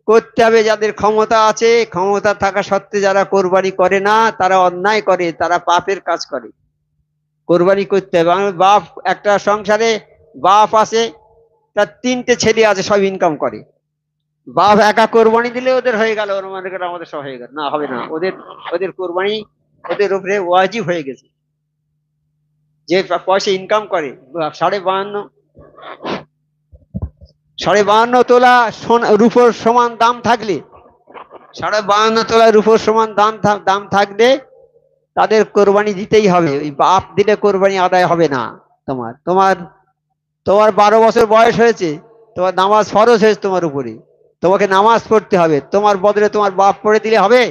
করতে হবে যাদের ক্ষমতা আছে, ক্ষমতা থাকা সত্ত্বে যারা কোরবানি করে না তারা অন্যায় করে, তারা পাপের কাজ করে। কোরবানি করতে হবে। আমার বাপ, একটা সংসারে বাপ আছে, তার 3টে ছেলে আছে, সব ইনকাম করে। বাপ একা কোরবানি দিলে ওদের হয়ে গেল, ওর মনে করে আমাদের সব হয়ে গেল, না হবে না। ওদের ওদের কোরবানি ওদের উপরে ওয়াজিব হয়ে গেছে। যে পয়সা ইনকাম করে 52 তোলা রূপোর সমান দাম থাকলে, 52 তোলা রূপোর সমান দাম থাকলে তাদের কোরবানি দিতেই হবে। ওই বাপ দিলে কোরবানি আদায় হবে না। তোমার তোমার তোমার 12 বছর বয়স হয়েছে, তোমার নামাজ ফরজ হয়েছে তোমার উপরে, তোমাকে নামাজ পড়তে হবে, তোমার বদলে তোমার বাপ পড়ে দিলে হবে?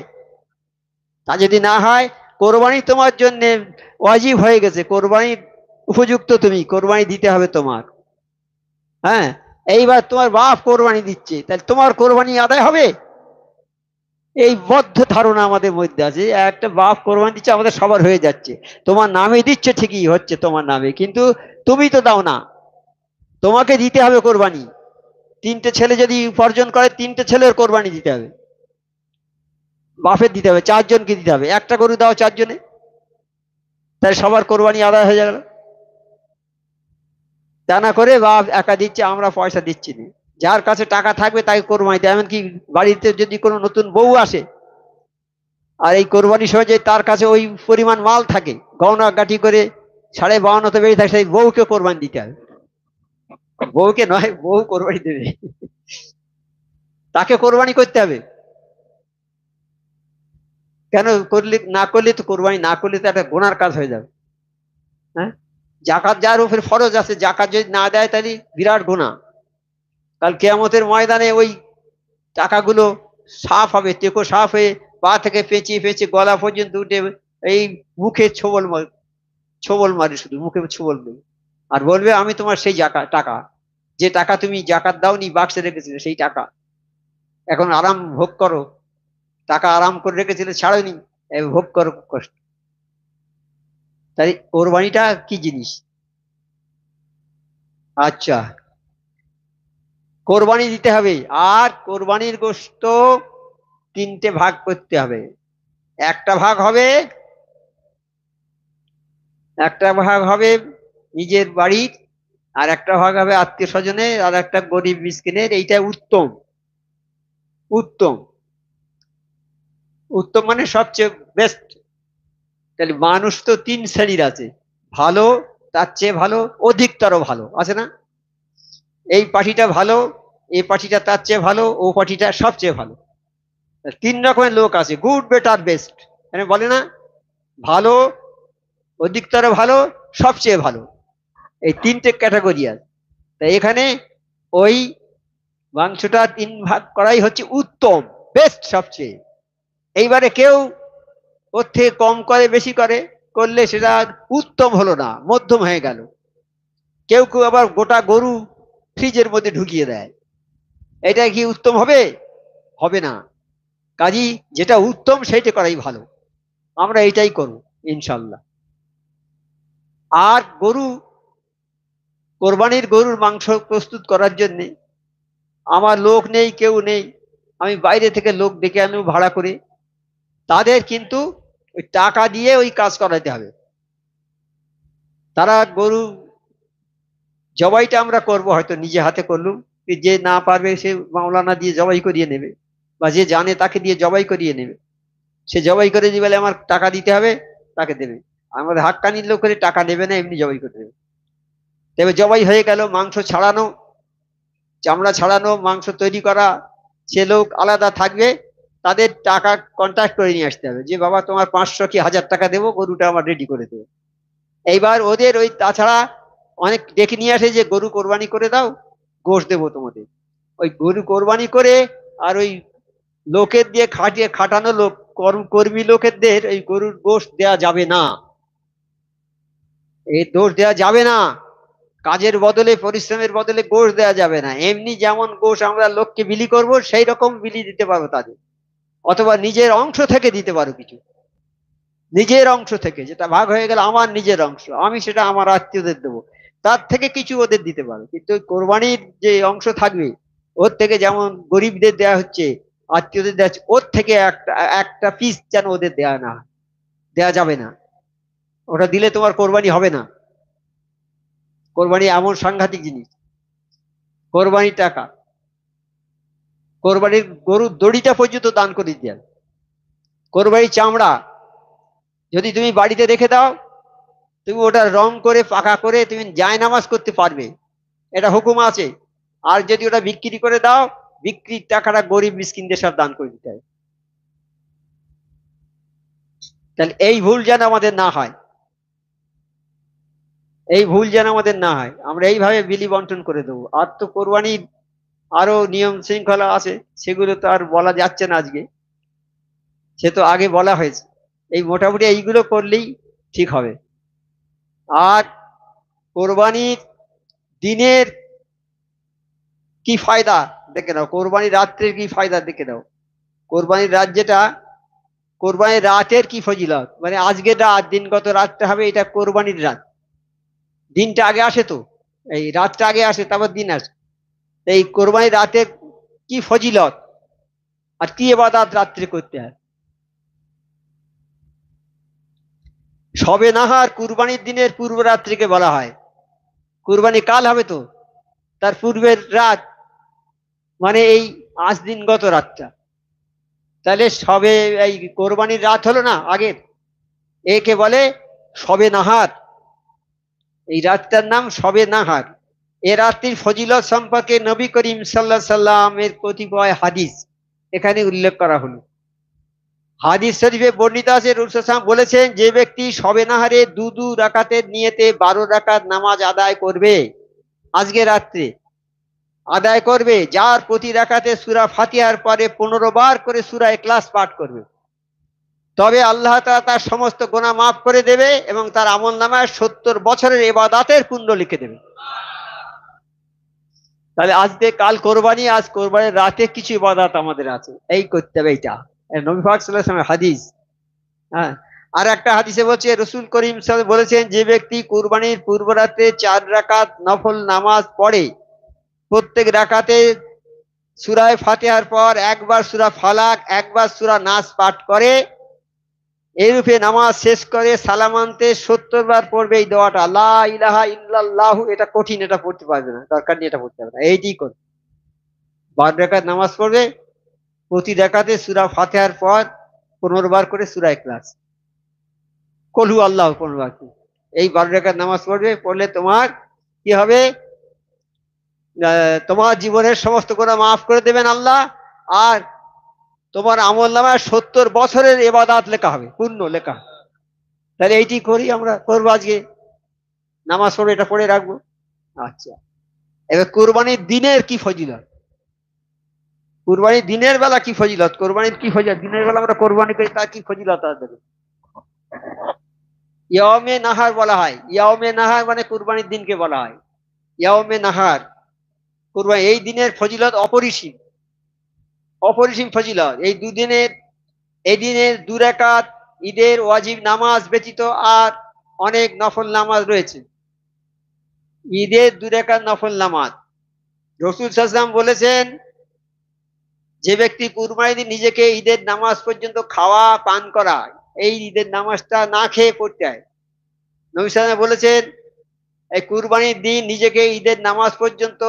তা যদি না হয়, কোরবানি তোমার জন্য ওয়াজিব হয়ে গেছে, কোরবানি উপযুক্ত, তুমি কোরবানি দিতে হবে তোমার। হ্যাঁ, এইবার তোমার বাপ কোরবানি দিচ্ছে, তাহলে তোমার কোরবানি আদায় হবে? এই বদ্ধ ধারণা আমাদের মধ্যে আছে, একটা বাপ কোরবানি দিচ্ছে আমাদের সবার হয়ে যাচ্ছে। তোমার নামে দিচ্ছে, ঠিকই হচ্ছে তোমার নামে, কিন্তু তুমি তো দাও না, তোমাকে দিতে হবে কোরবানি। তিনটে ছেলে যদি উপার্জন করে, তিনটে ছেলের কোরবানি দিতে হবে, বাপের দিতে হবে, চারজনকে দিতে হবে। একটা গরু দাও চারজনে, তাই সবার কোরবানি আদায় হয়ে গেল। তা না করে বাপ একা দিচ্ছে, আমরা পয়সা দিচ্ছি না। যার কাছে টাকা থাকবে তাকে কোরবানি দেয়। এমনকি বাড়িতে যদি কোনো নতুন বউ আসে, আর এই কোরবানির সময় যে তার কাছে ওই পরিমাণ মাল থাকে, গহনা গাঠি করে 52তে বেরিয়ে থাকে, সেই বউকে কোরবানি দিতে হবে। বউকে নয়, বউ কোরবানি দেবে, তাকে কোরবানি করতে হবে। কেন করলে, না করলে তো কোরবানি না করলে তো একটা গোনার কাজ হয়ে যাবে। হ্যাঁ, জাকাত যার উপর ফরজ আছে, জাকাত যদি না দেয় তাহলে বিরাট গুনাহ। কাল কিয়ামতের ময়দানে ওই টাকাগুলো সাফ হবে, টেকো সাফ হয়ে পা থেকে পেঁচিয়ে পেঁচিয়ে গলা পর্যন্ত উঠে এই মুখে ছোবল মারে, শুধু মুখে ছোবল দেবে। আর বলবে আমি তোমার সেই টাকা, যে টাকা তুমি জাকাত দাওনি, বাক্সে রেখেছিলে, সেই টাকা এখন আরাম ভোগ করো। টাকা আরাম করে রেখেছিলে, ছাড়োনি, ভোগ করো কষ্ট। তাই কোরবানিটা কি জিনিস? আচ্ছা, কোরবানি দিতে হবে। আর কোরবানির গোশত তিনটে ভাগ করতে হবে। একটা ভাগ হবে, একটা ভাগ হবে নিজের বাড়ির, আর একটা ভাগ হবে আত্মীয় স্বজনের, আর একটা গরিব মিসকিনের। এইটা উত্তম। উত্তম, উত্তম মানে সবচেয়ে বেস্ট। তাহলে মানুষ তো তিন শ্রেণীর আছে, ভালো, তার চেয়ে ভালো, অধিকতর ভালো, আছে না? এই পার্টিটা ভালো, এই পার্টিটা তার চেয়ে ভালো, ও পার্টিটা সবচেয়ে ভালো। তিন রকমের লোক আছে, গুড, বেটার, বেস্ট, মানে বলে না, ভালো, অধিকতর ভালো, সবচেয়ে ভালো। এই তিনটে ক্যাটাগরি আছে। তাই এখানে ওই মাংসটা তিন ভাগ করাই হচ্ছে উত্তম, বেস্ট, সবচেয়ে। এইবারে কেউ ওর থেকে কম করে বেশি করে, করলে সেটা উত্তম হলো না, মধ্যম হয়ে গেল। কেউ কেউ আবার গোটা গরু ফ্রিজের মধ্যে ঢুকিয়ে দেয়, এটা কি উত্তম হবে? হবে না। কাজী যেটা উত্তম সেইটা করাই ভালো। আমরা এটাই করব ইনশাল্লাহ। আর কোরবানির গরুর মাংস প্রস্তুত করার জন্য আমার লোক নেই, কেউ নেই, আমি বাইরে থেকে লোক ডেকে আনবো ভাড়া করে। তাদের কিন্তু ওই টাকা দিয়ে ওই কাজ করাতে হবে। তারা গরু জবাইটা আমরা করব, হয়তো নিজে হাতে করলুম, যে না পারবে সে মাওলানা দিয়ে জবাই করিয়ে নেবে, বা যে জানে তাকে দিয়ে জবাই করিয়ে নেবে। সে জবাই করে দিয়ে বলে আমার টাকা দিতে হবে, তাকে দেবে। আমাদের হাক্কানির লোক করে টাকা নেবে না, এমনি জবাই করে দেবে। তবে জবাই হয়ে গেল, মাংস ছাড়ানো, চামড়া ছাড়ানো, মাংস তৈরি করা, সে লোক আলাদা থাকবে। তাদের টাকা কন্ট্যাক্ট করে নিয়ে আসতে হবে, যে বাবা তোমার 500 কি 1000 টাকা দেবো, গরুটা আমার রেডি করে দেবে। এইবার ওদের ওই, তাছাড়া অনেক ডেকে নিয়ে আসে যে গরু কোরবানি করে দাও, গোশ দেবো তোমাদের। ওই গরু কোরবানি করে, আর ওই লোকের দিয়ে খাটিয়ে খাটানো লোক, কর্মী লোকেদের ওই গরুর গোশ দেয়া যাবে না, এই দোষ দেওয়া যাবে না। কাজের বদলে, পরিশ্রমের বদলে গোশ দেওয়া যাবে না। এমনি যেমন গোশ আমরা লোককে বিলি করব, সেই রকম বিলি দিতে পারো তাদের, অথবা নিজের অংশ থেকে দিতে পারো কিছু। নিজের অংশ থেকে, যেটা ভাগ হয়ে গেল আমার নিজের অংশ, আমি সেটা আমার আত্মীয়দের দেবো, তার থেকে কিছু ওদের দিতে পারো। কিন্তু কোরবানির যে অংশ থাকবে, ওর থেকে যেমন গরিবদের দেয়া হচ্ছে, আত্মীয়দের দেওয়া হচ্ছে, ওর থেকে একটা একটা পিস যেন ওদের দেয়া না, দেয়া যাবে না। ওটা দিলে তোমার কোরবানি হবে না। কোরবানি এমন সাংঘাতিক জিনিস। কোরবানির টাকা, কোরবানির গরুর দড়িটা পর্যন্ত দান করে দিতে হবে। কোরবানির চামড়া যদি তুমি বাড়িতে রেখে দাও, তুমি ওটা রং করে পাকা করে তুমি জায়নামাজ করতে পারবে, এটা হুকুম আছে। আর যদি ওটা বিক্রি করে দাও, বিক্রির টাকাটা গরিব মিসকিনদের সব দান করে দিতে হবে। তাহলে এই ভুল যেন আমাদের না হয়, এই ভুল যেন আমাদের না হয়, আমরা এইভাবে বিলি বন্টন করে দেবো। আর তো কোরবানির আরো নিয়ম শৃঙ্খলা আছে, সেগুলো তো আর বলা যাচ্ছে না আজকে, সে তো আগে বলা হয়েছে। এই মোটামুটি এইগুলো করলেই ঠিক হবে। আর কোরবানির দিনের কি ফায়দা দেখে নাও, কোরবানির রাত্রের কি ফায়দা দেখে নাও। কোরবানির রাত যেটা, কোরবানির রাতের কি ফজিলত, মানে আজকের রাত দিনগত রাতটা হবে এটা কোরবানির রাত। দিনটা আগে আসে তো, এই রাতটা আগে আসে তারপর দিন আসে। এই কোরবানির রাতের কি ফজিলত আর কি ইবাদত রাত্রে করতে হয়। শবে নাহার কুরবানির দিনের পূর্ব রাত্রিকে বলা হয়। কুরবানি কাল হবে তো, তার পূর্বের রাত মানে এই আজ দিনগত রাতটা। তাহলে সবে এই কোরবানির রাত হলো না আগের, একে বলে শবে নাহার। এই রাতটার নাম শবে নাহার। এ রাত্রির ফজিলত সম্পর্কে নবী করিম সাল্লাল্লাহু আলাইহি সাল্লামের কতিপয় হাদিস এখানে উল্লেখ করা হলো। হাদিস শরীফে বর্ণিত আছে, রাসূল সাল্লাল্লাহু আলাইহি ওয়াসাল্লাম বলেছেন, যে ব্যক্তি শবে নাহারে দু রাকাতের নিয়তে 12 রাকাত নামাজ আদায় করবে, আজকে রাত্রে আদায় করবে, যার প্রতি রাকাতে সূরা ফাতিহার পরে 15 বার করে সূরা ইখলাস পাঠ করবে, তবে আল্লাহ তাআলা তার সমস্ত গুনাহ মাফ করে দেবে এবং তার আমলনামায় 70 বছরের ইবাদতের পুণ্য লিখে দেবে। তাহলে আজকে কাল কোরবানি, আজ কোরবানির রাতে কিছু ইবাদত আমাদের আছে, এই করতে হবে। এইটা নবী পাক সাল্লাল্লাহু আলাইহি ওয়াসাল্লামের হাদিস। হ্যাঁ, আর একটা হাদিসে বলছে, রাসূল করিম সাল্লাল্লাহু আলাইহি ওয়াসাল্লাম বলেছেন, যে ব্যক্তি কুরবানির পূর্ব রাতে 4 রাকাত নফল নামাজ পড়ে, প্রত্যেক রাকাতে সূরা ফাতিহার পর একবার সূরা ফালাক, একবার সূরা নাস পাঠ করে, এইরূপে নামাজ শেষ করে সালাম আনতে 70 বার পড়বে এই দোয়াটা, লা ইলাহা ইল্লাল্লাহু। এটা কঠিন, এটা পড়তে পারবে না, দরকার নেই এটা পড়তে হবে না, এইটাই করবে। 12 রাকাত নামাজ পড়বে, প্রতি রাকাতে সূরা ফাতিহার পর 15 বার করে সূরা ইখলাস, কুল হু আল্লাহু 15 বার। এই 12 রাকাত নামাজ পড়বে, পড়লে তোমার কি হবে, তোমার জীবনের সমস্ত গুনাহ মাফ করে দেবেন আল্লাহ, আর তোমার আমলনামায় 70 বছরের ইবাদত লেখা হবে, পূর্ণ লেখা। তাহলে এইটি করি, আমরা করবো আজকে, নামাজ পড়বো, এটা পড়ে রাখবো। আচ্ছা, এবার কোরবানির দিনের কি ফজিলত, কোরবানির দিনের বেলা কি ফজিলত, কোরবানির কি ফজিলত, দিনের বেলা আমরা কোরবানি করি তার কি ফজিলত আছে। ইয়াউমে নাহার বলা হয়, ইয়াউমে নাহার মানে কোরবানির দিনকে বলা হয় ইয়াউমে নাহার। কোরবানি এই দিনের ফজিলত অপরিসীম, অপরিসীম ফজিলত। এই দুদিনের, এই দিনের 2 রাকাত ঈদের ওয়াজিব নামাজ ব্যতীত আর অনেক নফল নামাজ রয়েছে। ঈদের 2 রাকাত নফল নামাজ, রাসূল সাল্লাল্লাহু আলাইহি ওয়াসাল্লাম বলেছেন, যে ব্যক্তি কুরবানির দিন নিজেকে ঈদের নামাজ পর্যন্ত খাওয়া পান করা, এই ঈদের নামাজটা না খেয়ে পড়তে হয়। নবী সাল্লাল্লাহু আলাইহি ওয়াসাল্লাম বলেছেন, এই কুরবানির দিন নিজেকে ঈদের নামাজ পর্যন্ত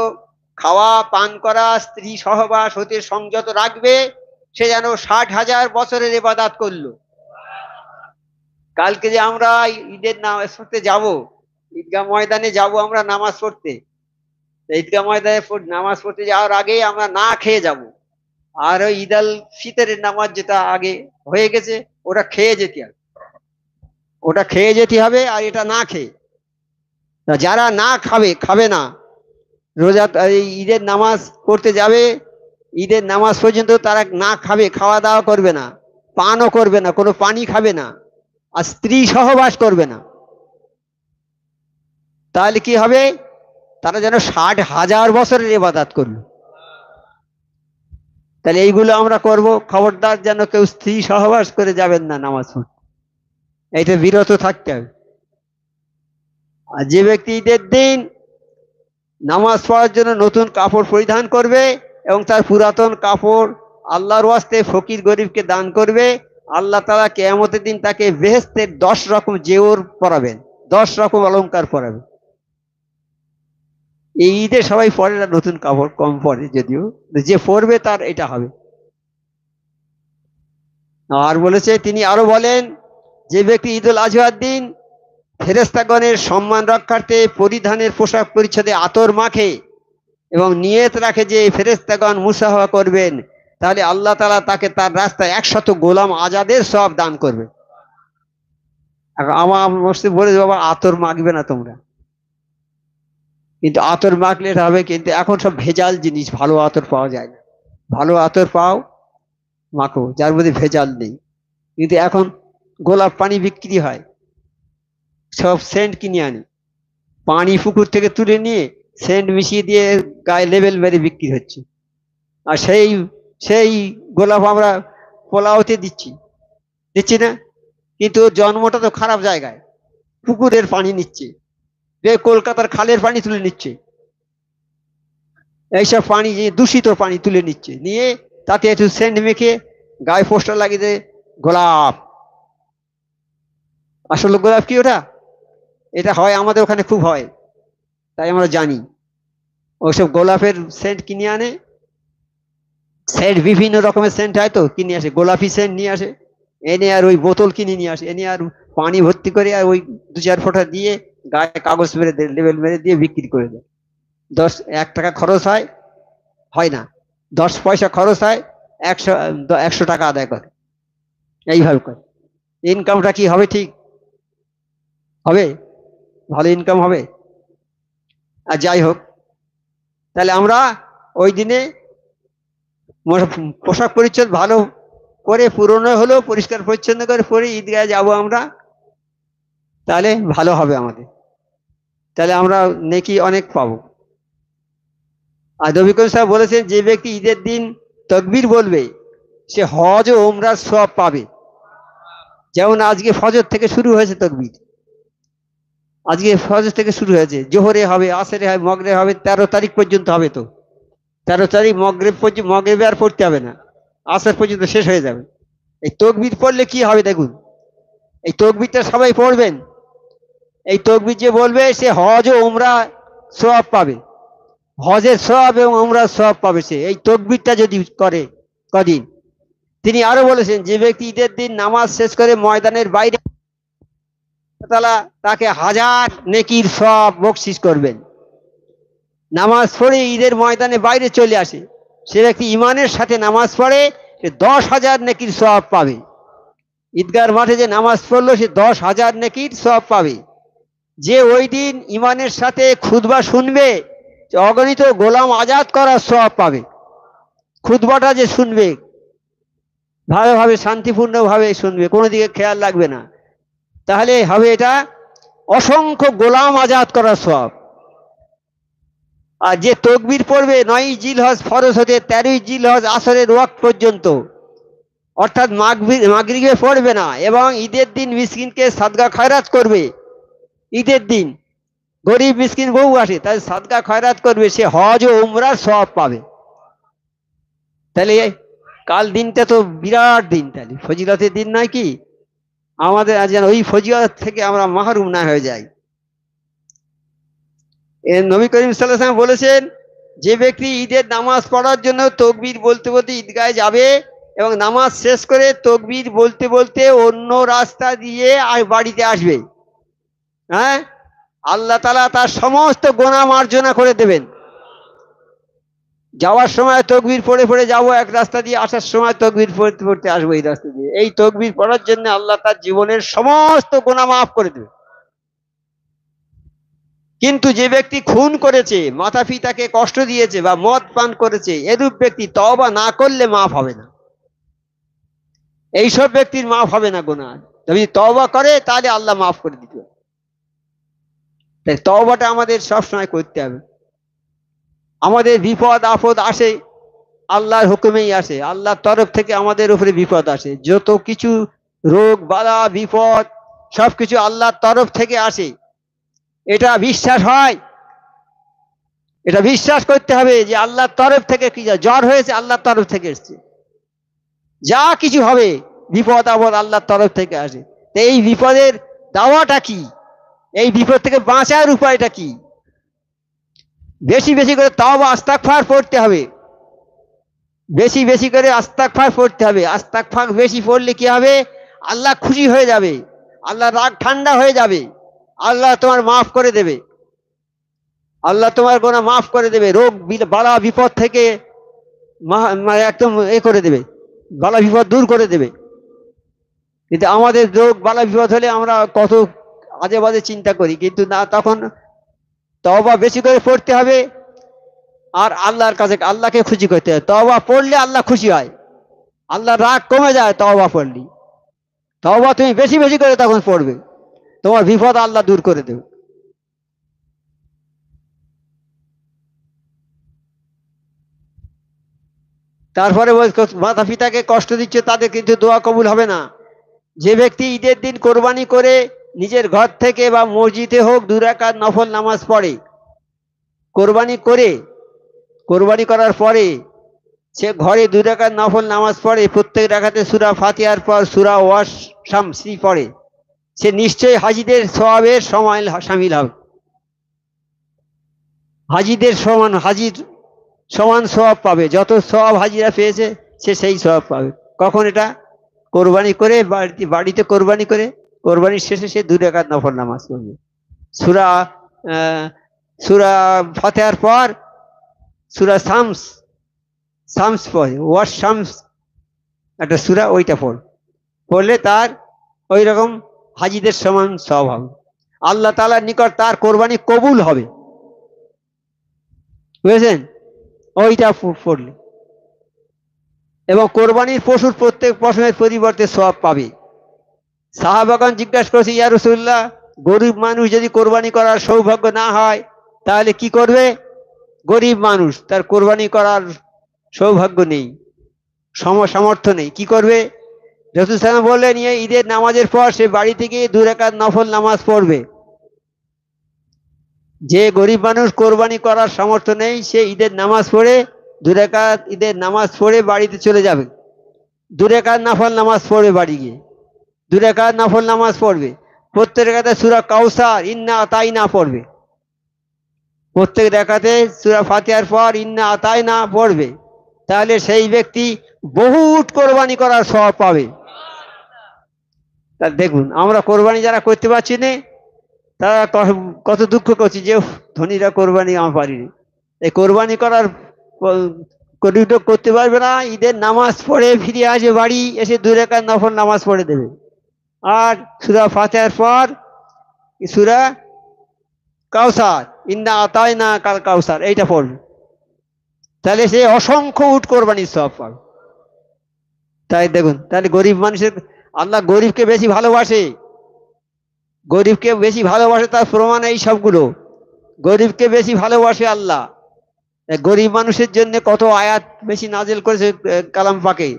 খাওয়া পান করা, স্ত্রী সহবাস হতে সংযত রাখবে, সে যেন 60,000 বছরের ইবাদত করলো। কালকে যে আমরা ঈদের নামাজ পড়তে যাব, ঈদগাহ ময়দানে যাব আমরা নামাজ পড়তে, ঈদগাহ ময়দানে নামাজ পড়তে যাওয়ার আগে আমরা না খেয়ে যাব। আর ওই ঈদ আল ফিতরের নামাজ যেটা আগে হয়ে গেছে, ওটা খেয়ে যেতে হবে, ওটা খেয়ে যেতে হবে, আর এটা না খেয়ে। যারা না খাবে, খাবে না, রোজা এই ঈদের নামাজ পড়তে যাবে, ঈদের নামাজ পর্যন্ত তারা না খাবে, খাওয়া দাওয়া করবে না, পানও করবে না, কোনো পানি খাবে না, আর স্ত্রী সহবাস করবে না। তাহলে কি হবে, তারা যেন 60,000 বছরের ইবাদত করলো। তাহলে এইগুলো আমরা করব, খবরদার যেন কেউ স্ত্রী সহবাস করে যাবেন না নামাজ পড়তে, এইটা বিরত থাকতে হবে। আর যে ব্যক্তি ঈদের দিন নামাজ পড়ার জন্য নতুন কাপড় পরিধান করবে এবং তার পুরাতন কাপড় আল্লাহর ওয়াস্তে ফকির গরিবকে দান করবে, আল্লাহ তাআলা কিয়ামতের দিন তাকে বেহেশতের 10 রকম জেওর পরাবেন, 10 রকম অলংকার পরাবেন। এই ঈদে সবাই পরে না নতুন কাপড়, কম পরে যদিও, যে পরবে তার এটা হবে। আর বলেছে, তিনি আরো বলেন, যে ব্যক্তি ঈদ উল আজহার দিন ফেরেশতাগণের সম্মান রক্ষার্থে পরিধানের পোশাক পরিচ্ছদে আতর মাখে এবং নিয়ত রাখে যে ফেরেশতাগণ মুসাফা করবেন, তাহলে আল্লাহ তাআলা তাকে তার রাস্তায় 100 গোলাম আজাদের সওয়াব দান করবে। আমার মসজিদ বলে, বাবা আতর মাখবে না তোমরা, কিন্তু আতর মাখলে এটা হবে, কিন্তু এখন সব ভেজাল জিনিস, ভালো আতর পাওয়া যায় না। ভালো আতর পাও, মাখো, যার মধ্যে ভেজাল নেই। কিন্তু এখন গোলাপ পানি বিক্রি হয়, সব সেন্ট কিনে আনি, পানি পুকুর থেকে তুলে নিয়ে সেন্ট মিশিয়ে দিয়ে গায়ে লেবেল মেরে বিক্রি হচ্ছে। আর সেই সেই গোলাপ আমরা পোলাওতে দিচ্ছি, দিচ্ছি না? কিন্তু ওর জন্মটা তো খারাপ জায়গায়, পুকুরের পানি নিচ্ছে, কলকাতার খালের পানি তুলে নিচ্ছে, এইসব পানি দূষিত পানি তুলে নিচ্ছে, নিয়ে তাতে একটু সেন্ট মেখে গায়ে পোস্টার লাগিয়ে দেয় গোলাপ। আসলে গোলাপ কি ওটা? এটা হয় আমাদের ওখানে খুব হয়, তাই আমরা জানি। ওইসব গোলাপের সেন্ট কিনে আনে, সেন্ট বিভিন্ন রকমের সেন্ট হয় তো, কিনে আসে গোলাপি সেন্ট নিয়ে আসে, এনে আর ওই বোতল কিনে নিয়ে আসে, এনে আর পানি ভর্তি করে আর ওই 2-4 ফোঁটা দিয়ে গায়ে কাগজ মেরে দেয়, লেবেল মেরে দিয়ে বিক্রি করে দেয়। 1 টাকা খরচ হয়, হয় না, 10 পয়সা খরচ হয়, 100 টাকা আদায় করে, এইভাবে করে। ইনকামটা কি হবে? ঠিক হবে? ভালো ইনকাম হবে? আর যাই হোক, তাহলে আমরা ওই দিনে পোশাক পরিচ্ছদ ভালো করে, পুরনো হলেও পরিষ্কার পরিচ্ছন্ন করে পরে ঈদগাহে যাবো আমরা, তাহলে ভালো হবে আমাদের, তাহলে আমরা নেকি অনেক পাবো। আর নবী করিম সাহেব বলেছেন, যে ব্যক্তি ঈদের দিন তাকবীর বলবে সে হজ ও উমরার সওয়াব পাবে। যেমন আজকে ফজর থেকে শুরু হয়েছে তাকবীর, আজকে ফজর থেকে শুরু হয়েছে, জোহরে হবে, আসরে হবে, মাগরিবে হবে, 13 তারিখ পর্যন্ত হবে। তো 13 তারিখ মাগরিব পর্যন্ত, মাগরিবে আর পড়তে হবে না, আসর পর্যন্ত শেষ হয়ে যাবে। এই তাকবীর পড়লে কি হবে দেখুন, এই তাকবীরটা সবাই পড়বেন, এই তাকবীর যে বলবে সে হজ ও উমরা সওয়াব পাবে, হজের সওয়াব এবং উমরার সওয়াব পাবে সে, এই তাকবীরটা যদি করে কদিন। তিনি আরো বলেছেন, যে ব্যক্তি ঈদের দিন নামাজ শেষ করে ময়দানের বাইরে, আল্লাহ তাআলা তাকে 1000 নেকির সওয়াব বকশিশ করবেন। নামাজ পড়ে ঈদের ময়দানে বাইরে চলে আসে, সে ব্যক্তি ইমানের সাথে নামাজ পড়ে, সে 10,000 নেকির সওয়াব পাবে। ঈদগার মাঠে যে নামাজ পড়লো সে 10,000 নেকির সওয়াব পাবে। যে ওই দিন ইমানের সাথে খুতবা শুনবে, অগণিত গোলাম আজাদ করার সওয়াব পাবে। খুতবাটা যে শুনবে, ভালোভাবে শান্তিপূর্ণভাবে শুনবে, কোনো দিকে খেয়াল রাখবে না, তাহলে হবে এটা অসংখ্য গোলাম আজাদ করার সওয়াব। আর যে তাকবীর পড়বে 9ই জিলহজ ফরজ হতে 13ই জিলহজ আসরের ওয়াক্ত পর্যন্ত, অর্থাৎ মাগরিবে পড়বে না, এবং ঈদের দিন মিসকিনকে সাদকা খয়রাত করবে, ঈদের দিন গরিব মিসকিন বউ আসে, তাই সাদকা খয়রাত করবে, সে হজ ও উমরার সওয়াব পাবে। তাহলে কাল দিনটা তো বিরাট দিন, তাহলে ফজিলতের দিন নয় কি? আমাদের আজ যেন ওই ফজিলত থেকে আমরা মাহরুম না হয়ে যাই। নবী করিম সাল্লাল্লাহু আলাইহি ওয়াসাল্লাম বলেছেন, যে ব্যক্তি ঈদের নামাজ পড়ার জন্য তাকবীর বলতে বলতে ঈদগাহে যাবে এবং নামাজ শেষ করে তাকবীর বলতে বলতে অন্য রাস্তা দিয়ে আর বাড়িতে আসবে, হ্যাঁ, আল্লাহ তাআলা তার সমস্ত গুনাহ মার্জনা করে দেবেন। যাওয়ার সময় তাকবীর পড়ে পড়ে যাবো এক রাস্তা দিয়ে, আসার সময় তাকবীর পড়তে পড়তে আসবো এই রাস্তা দিয়ে, এই তাকবীর পড়ার জন্য আল্লাহ তার জীবনের সমস্ত গুনাহ মাফ করে দেবে। কিন্তু যে ব্যক্তি খুন করেছে, মাতা পিতাকে কষ্ট দিয়েছে বা মদ পান করেছে, এরূপ ব্যক্তি তওবা না করলে মাফ হবে না, এইসব ব্যক্তির মাফ হবে না গুনাহ। যদি তওবা করে তাহলে আল্লাহ মাফ করে দিতে পারে। তাই তওবাটা আমাদের সবসময় করতে হবে। আমাদের বিপদ আপদ আসে আল্লাহর হুকুমেই আসে, আল্লাহর তরফ থেকে আমাদের উপরে বিপদ আসে, যত কিছু রোগ বালা বিপদ সবকিছু আল্লাহর তরফ থেকে আসে, এটা বিশ্বাস হয়, এটা বিশ্বাস করতে হবে যে আল্লাহর তরফ থেকে, কি জ্বর হয়েছে আল্লাহর তরফ থেকে এসছে, যা কিছু হবে বিপদ আপদ আল্লাহর তরফ থেকে আসে। তো এই বিপদের দাওয়াটা কি, এই বিপদ থেকে বাঁচার উপায়টা কি? বেশি বেশি করে তওবা ইস্তিগফার পড়তে হবে, বেশি বেশি করে ইস্তিগফার পড়তে হবে। ইস্তিগফার বেশি পড়লে কি হবে? আল্লাহ খুশি হয়ে যাবে, আল্লাহ রাগ ঠান্ডা হয়ে যাবে, আল্লাহ তোমার মাফ করে দেবে, আল্লাহ তোমার গুনাহ মাফ করে দেবে, রোগ বালা বিপদ থেকে একদম করে দেবে, বালা বিপদ দূর করে দেবে। কিন্তু আমাদের রোগ বালা বিপদ হলে আমরা কত আজে বাজে চিন্তা করি, কিন্তু না, তখন তওবা বেশি করে পড়তে হবে, আর আল্লাহর কাছে আল্লাহকে খুশি করতে হবে। তওবা পড়লে আল্লাহ খুশি হয়, আল্লাহর রাগ কমে যায় তওবা পড়লে। তওবা তুমি বেশি বেশি করে তখন পড়বে, তোমার বিপদ আল্লাহ দূর করে দেবে। তারপরে মাতা পিতাকে কষ্ট দিচ্ছে, তাদের কিন্তু দোয়া কবুল হবে না। যে ব্যক্তি ঈদের দিন কোরবানি করে নিজের ঘর থেকে বা মসজিদে হোক 2 রাকাত নফল নামাজ পড়ে, কোরবানি করার পরে সে ঘরে 2 রাকাত নফল নামাজ পড়ে, প্রত্যেক রাকাতে সূরা ফাতিহার পর সূরা ওয়াস শামসি পড়ে, সে নিশ্চয়ই হাজীদের সওয়াবের সমান শামিল হবে। হাজীদের সমান সওয়াব পাবে, যত সওয়াব হাজীরা পেয়েছে সে সেই সওয়াব পাবে। কখন? এটা কোরবানি করে, বাড়িতে কোরবানি করে কোরবানির শেষে সে 2 রাকাত নফল নামাজ পড়বে, সূরা সূরা ফাতিহার পর সূরা শামস পড়ে, ওয়াস শামস একটা সূরা, ওইটা পড়লে তার ওই রকম হাজীদের সমান সওয়াব হবে। আল্লাহ তাআলার নিকট তার কোরবানি কবুল হবে, বুঝেছেন? ওইটা পড়লে। এবং কোরবানির পশুর প্রত্যেক পশমের পরিবর্তে সওয়াব পাবে। সাহাবাগণ জিজ্ঞাসা করেছে, ইয়া রাসূলুল্লাহ, গরিব মানুষ যদি কোরবানি করার সৌভাগ্য না হয় তাহলে কি করবে? গরিব মানুষ, তার কোরবানি করার সৌভাগ্য নেই, সামর্থ্য নেই, কি করবে? রাসূল সাল্লাল্লাহু আলাইহি ওয়াসাল্লাম বললেন, ঈদের নামাজের পর সে বাড়ি থেকে 2 রাকাত নফল নামাজ পড়বে। যে গরিব মানুষ কোরবানি করার সামর্থ্য নেই, সে ঈদের নামাজ পড়ে 2 রাকাত ঈদের নামাজ পড়ে বাড়িতে চলে যাবে, 2 রাকাত নফল নামাজ পড়বে, বাড়ি গিয়ে 2 রাকাত নফল নামাজ পড়বে, প্রত্যেক রাকাতে সূরা কাউসার, ইন্না আতাইনা পড়বে, প্রত্যেক রাকাতে সূরা ফাতিহার পর ইন্না আতাইনা পড়বে, তাহলে সেই ব্যক্তি বহুত কোরবানি করার সওয়াব পাবে। তা দেখুন, আমরা কোরবানি যারা করতে পারছি না তারা কত দুঃখ করছি যে ধনীরা কোরবানি আমরা পারিনি। এই কোরবানি করতে পারবে না, ঈদের নামাজ পড়ে ফিরে আসবে বাড়ি, এসে 2 রাকাত নফল নামাজ পড়ে দেবে, আর সূরা ফাতিহার পর সূরা কাউসার, ইন্না আতাইনা কাল কাউসার, এইটা পড়বে, তাহলে সে অসংখ্য উট কোরবানির সওয়াব পাবে। তাই দেখুন, তাহলে গরিব মানুষের, আল্লাহ গরিবকে বেশি ভালোবাসে, তার প্রমাণ এই সবগুলো। গরিবকে বেশি ভালোবাসে আল্লাহ, গরিব মানুষের জন্য কত আয়াত বেশি নাজিল করেছে কালাম পাকে।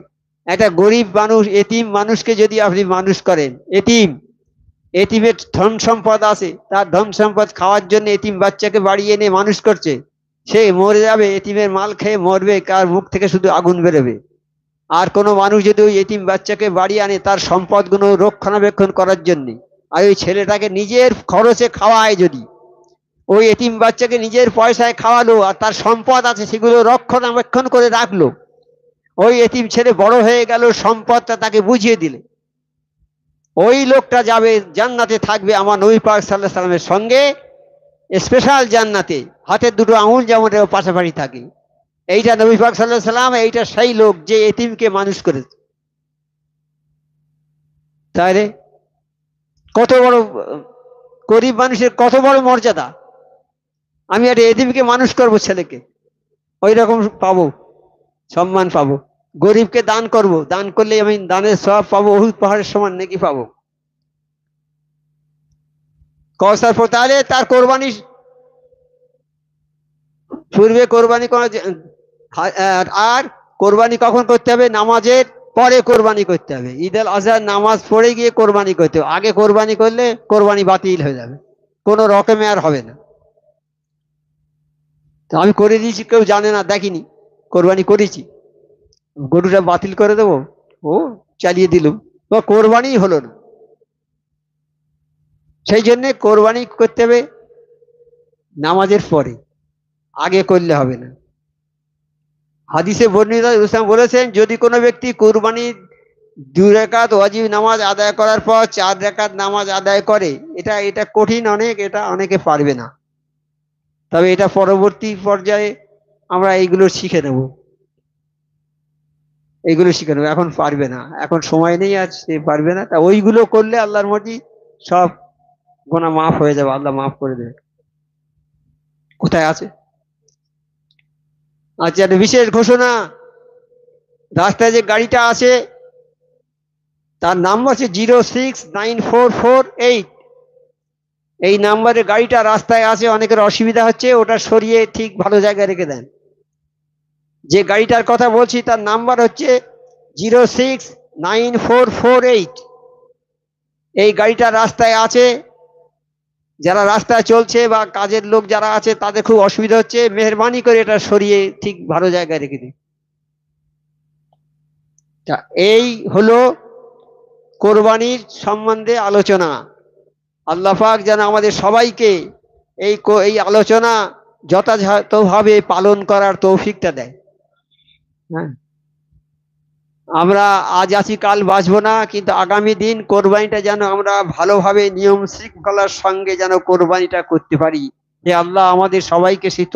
একটা গরিব মানুষ, এতিম মানুষকে যদি আপনি মানুষ করেন, এতিমের ধন সম্পদ আছে, তার ধন সম্পদ খাওয়ার জন্য এতিম বাচ্চাকে বাড়ি এনে মানুষ করছে, সে মরে যাবে, এতিমের মাল খেয়ে মরবে, কার মুখ থেকে শুধু আগুন বেরোবে। আর কোনো মানুষ যদি ওই এতিম বাচ্চাকে বাড়ি আনে তার সম্পদগুলো রক্ষণাবেক্ষণ করার জন্য, আর ওই ছেলেটাকে নিজের খরচে খাওয়ায়, যদি ওই এতিম বাচ্চাকে নিজের পয়সায় খাওয়ালো আর তার সম্পদ আছে সেগুলো রক্ষণাবেক্ষণ করে রাখলো, ওই এতিম ছেলে বড় হয়ে গেল, সম্পদটা তাকে বুঝিয়ে দিলে, ওই লোকটা যাবে জান্নাতে, থাকবে আমার নবী পাক সাল্লাল্লাহু আলাইহি সাল্লামের সঙ্গে স্পেশাল জান্নাতে, হাতের 2টো আঙুল যেমন পাশাপাশি থাকে। এইটা নবী পাক সাল্লাল্লাহু আলাইহি সাল্লাম, এইটা সেই লোক যে এতিমকে মানুষ করেছে। তাহলে কত বড় গরিব মানুষের কত বড় মর্যাদা। আমি একটা এতিমকে মানুষ করব, ছেলেকে, ওই রকম পাবো, সম্মান পাবো। গরিবকে দান করব, দান করলে আমি দানের সওয়াব পাবো, উহুদ পাহাড়ের সমান নেকি পাবো। কওসার পর তাহলে তার কোরবানি পূর্বে কোরবানি করা, আর কোরবানি কখন করতে হবে? নামাজের পরে কোরবানি করতে হবে। ঈদ আল আজহার নামাজ পড়ে গিয়ে কোরবানি করতে হবে, আগে কোরবানি করলে কোরবানি বাতিল হয়ে যাবে, কোনো রকমে আর হবে না। তো আমি করে দিয়েছি, কেউ জানে না, দেখিনি, কোরবানি করেছি, গরুটা বাতিল করে দেবো, ও চালিয়ে দিলুম, তো কোরবানি হলো না। সেই জন্যে কোরবানি করতে হবে নামাজের পরে, আগে করলে হবে না। হাদিসে বর্ণিত ইসলাম বলেছেন, যদি কোনো ব্যক্তি কোরবানির 2 রাকাত ওয়াজিব নামাজ আদায় করার পর 4 রাকাত নামাজ আদায় করে, এটা কঠিন অনেক, এটা অনেকে পারবে না, তবে এটা পরবর্তী পর্যায়ে আমরা এইগুলো শিখে নেব, এখন পারবে না, এখন সময় নেই, আর সে পারবে না। তা ওইগুলো করলে আল্লাহর মর্জি, সব গুনাহ মাফ হয়ে যাবে, আল্লাহ মাফ করে দেবে। কোথায় আছে? আচ্ছা, একটা বিশেষ ঘোষণা, রাস্তায় যে গাড়িটা আছে তার নাম্বার হচ্ছে 0694448, এই নাম্বারে গাড়িটা রাস্তায় আছে, অনেকের অসুবিধা হচ্ছে, ওটা সরিয়ে ঠিক ভালো জায়গায় রেখে দেন। যে গাড়িটার কথা বলছি তার নাম্বার হচ্ছে 069448। এই গাড়িটা রাস্তায় আছে, যারা রাস্তায় চলছে বা কাজের লোক যারা আছে তাদের খুব অসুবিধা হচ্ছে, মেহরবানি করে এটা সরিয়ে ঠিক ভালো জায়গায় রেখে দিন। এই হলো কোরবানির সম্বন্ধে আলোচনা। আল্লাহ পাক যেন আমাদের সবাইকে এই আলোচনা যথাযথভাবে পালন করার তৌফিকটা দেয়। হ্যাঁ, আমরা আজ আছি কাল বাঁচবো না, কিন্তু আগামী দিন কোরবানিটা যেন আমরা ভালোভাবে নিয়ম শৃঙ্খলার সঙ্গে যেন কোরবানিটা করতে পারি। হে আল্লাহ আমাদের সবাইকে সেই